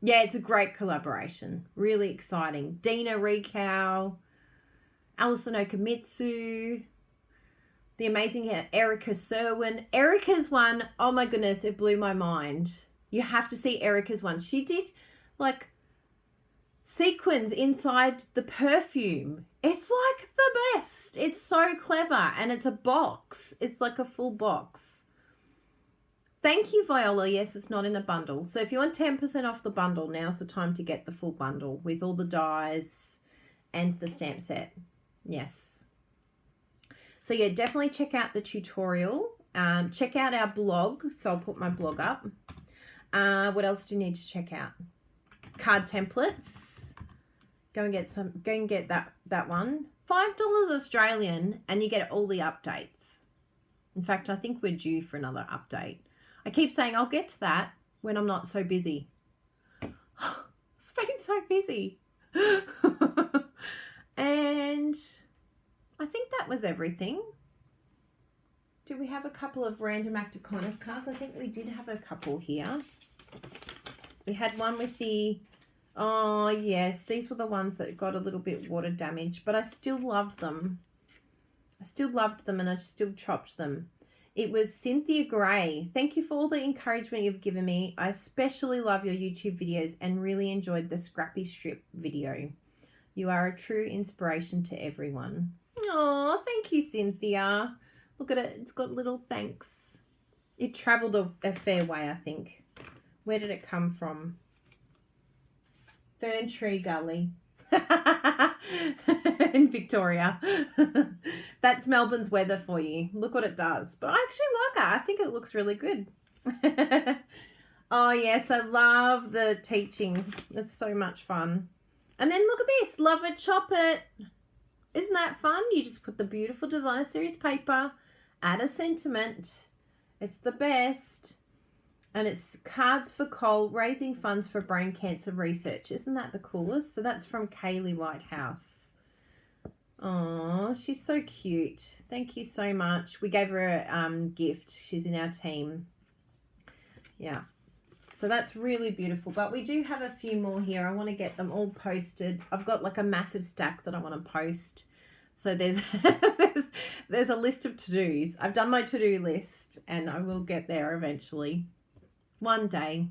Yeah, it's a great collaboration. Really exciting. Dina Rikow, Alison Okamitsu, the amazing Erica Serwin. Erica's one, oh my goodness, it blew my mind. You have to see Erica's one. She did like sequins inside the perfume. It's like the best. It's so clever, and it's a box. It's like a full box. Thank you, Viola. Yes, it's not in a bundle. So if you want 10% off the bundle, now's the time to get the full bundle with all the dies and the stamp set. Yes. So yeah, definitely check out the tutorial. Check out our blog. So I'll put my blog up. What else do you need to check out? Card templates. Go and get that one. $5 Australian, and you get all the updates. In fact, I think we're due for another update. I keep saying I'll get to that when I'm not so busy. It's been so busy. And I think that was everything. Did we have a couple of random act of kindness cards? I think we did have a couple here. We had one with the, oh yes, these were the ones that got a little bit water damage, but I still love them. I still loved them and I still chopped them. It was Cynthia Gray. Thank you for all the encouragement you've given me. I especially love your YouTube videos and really enjoyed the scrappy strip video. You are a true inspiration to everyone. Oh, thank you, Cynthia. Look at it. It's got little thanks. It travelled a fair way, I think. Where did it come from? Fern Tree Gully. In Victoria. That's Melbourne's weather for you. Look what it does. But I actually like it. I think it looks really good. Oh yes, I love the teaching. It's so much fun. And then look at this, loveitchopit. Isn't that fun? You just put the beautiful designer series paper, add a sentiment. It's the best. And it's cards for Cole, raising funds for brain cancer research. Isn't that the coolest? So that's from Kylie Whitehouse. Oh, she's so cute. Thank you so much. We gave her a gift. She's in our team. Yeah. So that's really beautiful. But we do have a few more here. I want to get them all posted. I've got like a massive stack that I want to post. So there's there's a list of to-dos. I've done my to-do list and I will get there eventually. One day.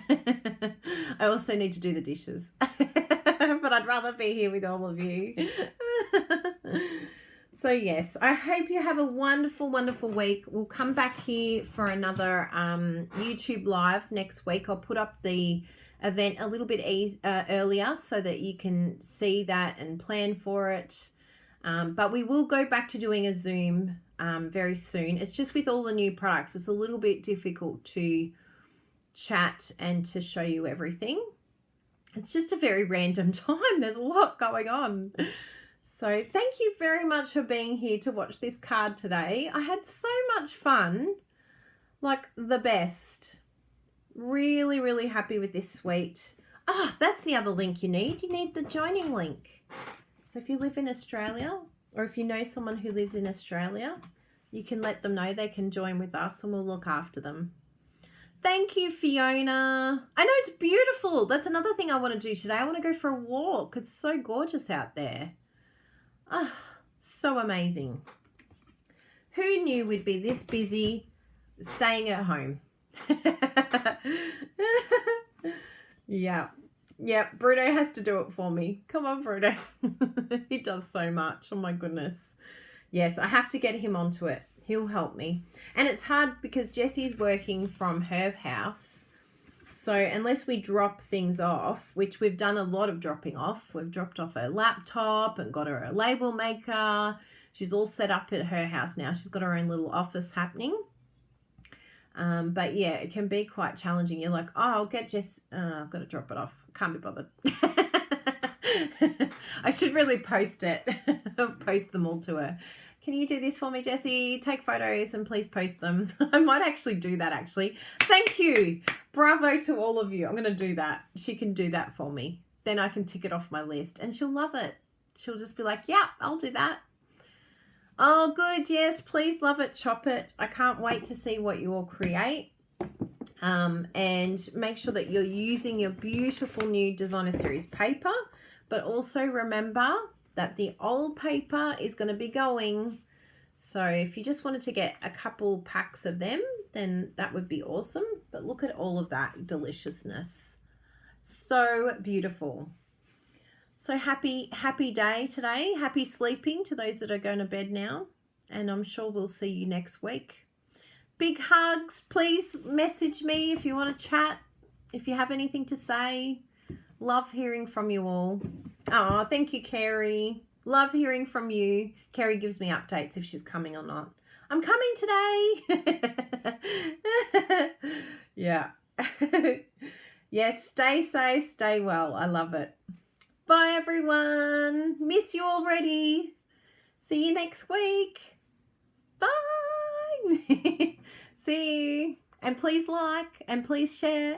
I also need to do the dishes. But I'd rather be here with all of you. So yes, I hope you have a wonderful, wonderful week. We'll come back here for another YouTube live next week. I'll put up the event a little bit earlier so that you can see that and plan for it. But we will go back to doing a Zoom very soon. It's just with all the new products, it's a little bit difficult to chat and to show you everything. It's just a very random time. There's a lot going on. So thank you very much for being here to watch this card today. I had so much fun, like the best. Really, really happy with this suite. Ah, that's the other link you need. You need the joining link. So if you live in Australia, or if you know someone who lives in Australia, you can let them know they can join with us and we'll look after them. Thank you, Fiona. I know it's beautiful. That's another thing I want to do today. I want to go for a walk. It's so gorgeous out there. Ah, so amazing. Who knew we'd be this busy staying at home? Yeah. Yeah, Bruno has to do it for me. Come on, Bruno. He does so much. Oh, my goodness. Yes, I have to get him onto it. He'll help me. And it's hard because Jessie's working from her house. So unless we drop things off, which we've done a lot of dropping off. We've dropped off her laptop and got her a label maker. She's all set up at her house now. She's got her own little office happening. But yeah, it can be quite challenging. You're like, oh, I'll get Jess. I've got to drop it off. Can't be bothered. I should really post it. Post them all to her. Can you do this for me, Jessie? Take photos and please post them. I might actually do that, actually. Thank you. Bravo to all of you. I'm going to do that. She can do that for me. Then I can tick it off my list and she'll love it. She'll just be like, yeah, I'll do that. Oh, good. Yes, please loveitchopit. I can't wait to see what you all create. And make sure that you're using your beautiful new designer series paper. But also remember that the old paper is going to be going. So if you just wanted to get a couple packs of them, then that would be awesome. But look at all of that deliciousness. So beautiful. So happy day today. Happy sleeping to those that are going to bed now. And I'm sure we'll see you next week. Big hugs. Please message me if you want to chat. If you have anything to say. Love hearing from you all. Oh, thank you, Carrie. Love hearing from you. Carrie gives me updates if she's coming or not. I'm coming today. Yeah. Yes, stay safe, stay well. I love it. Bye, everyone. Miss you already. See you next week. Bye. See you. And please like and please share.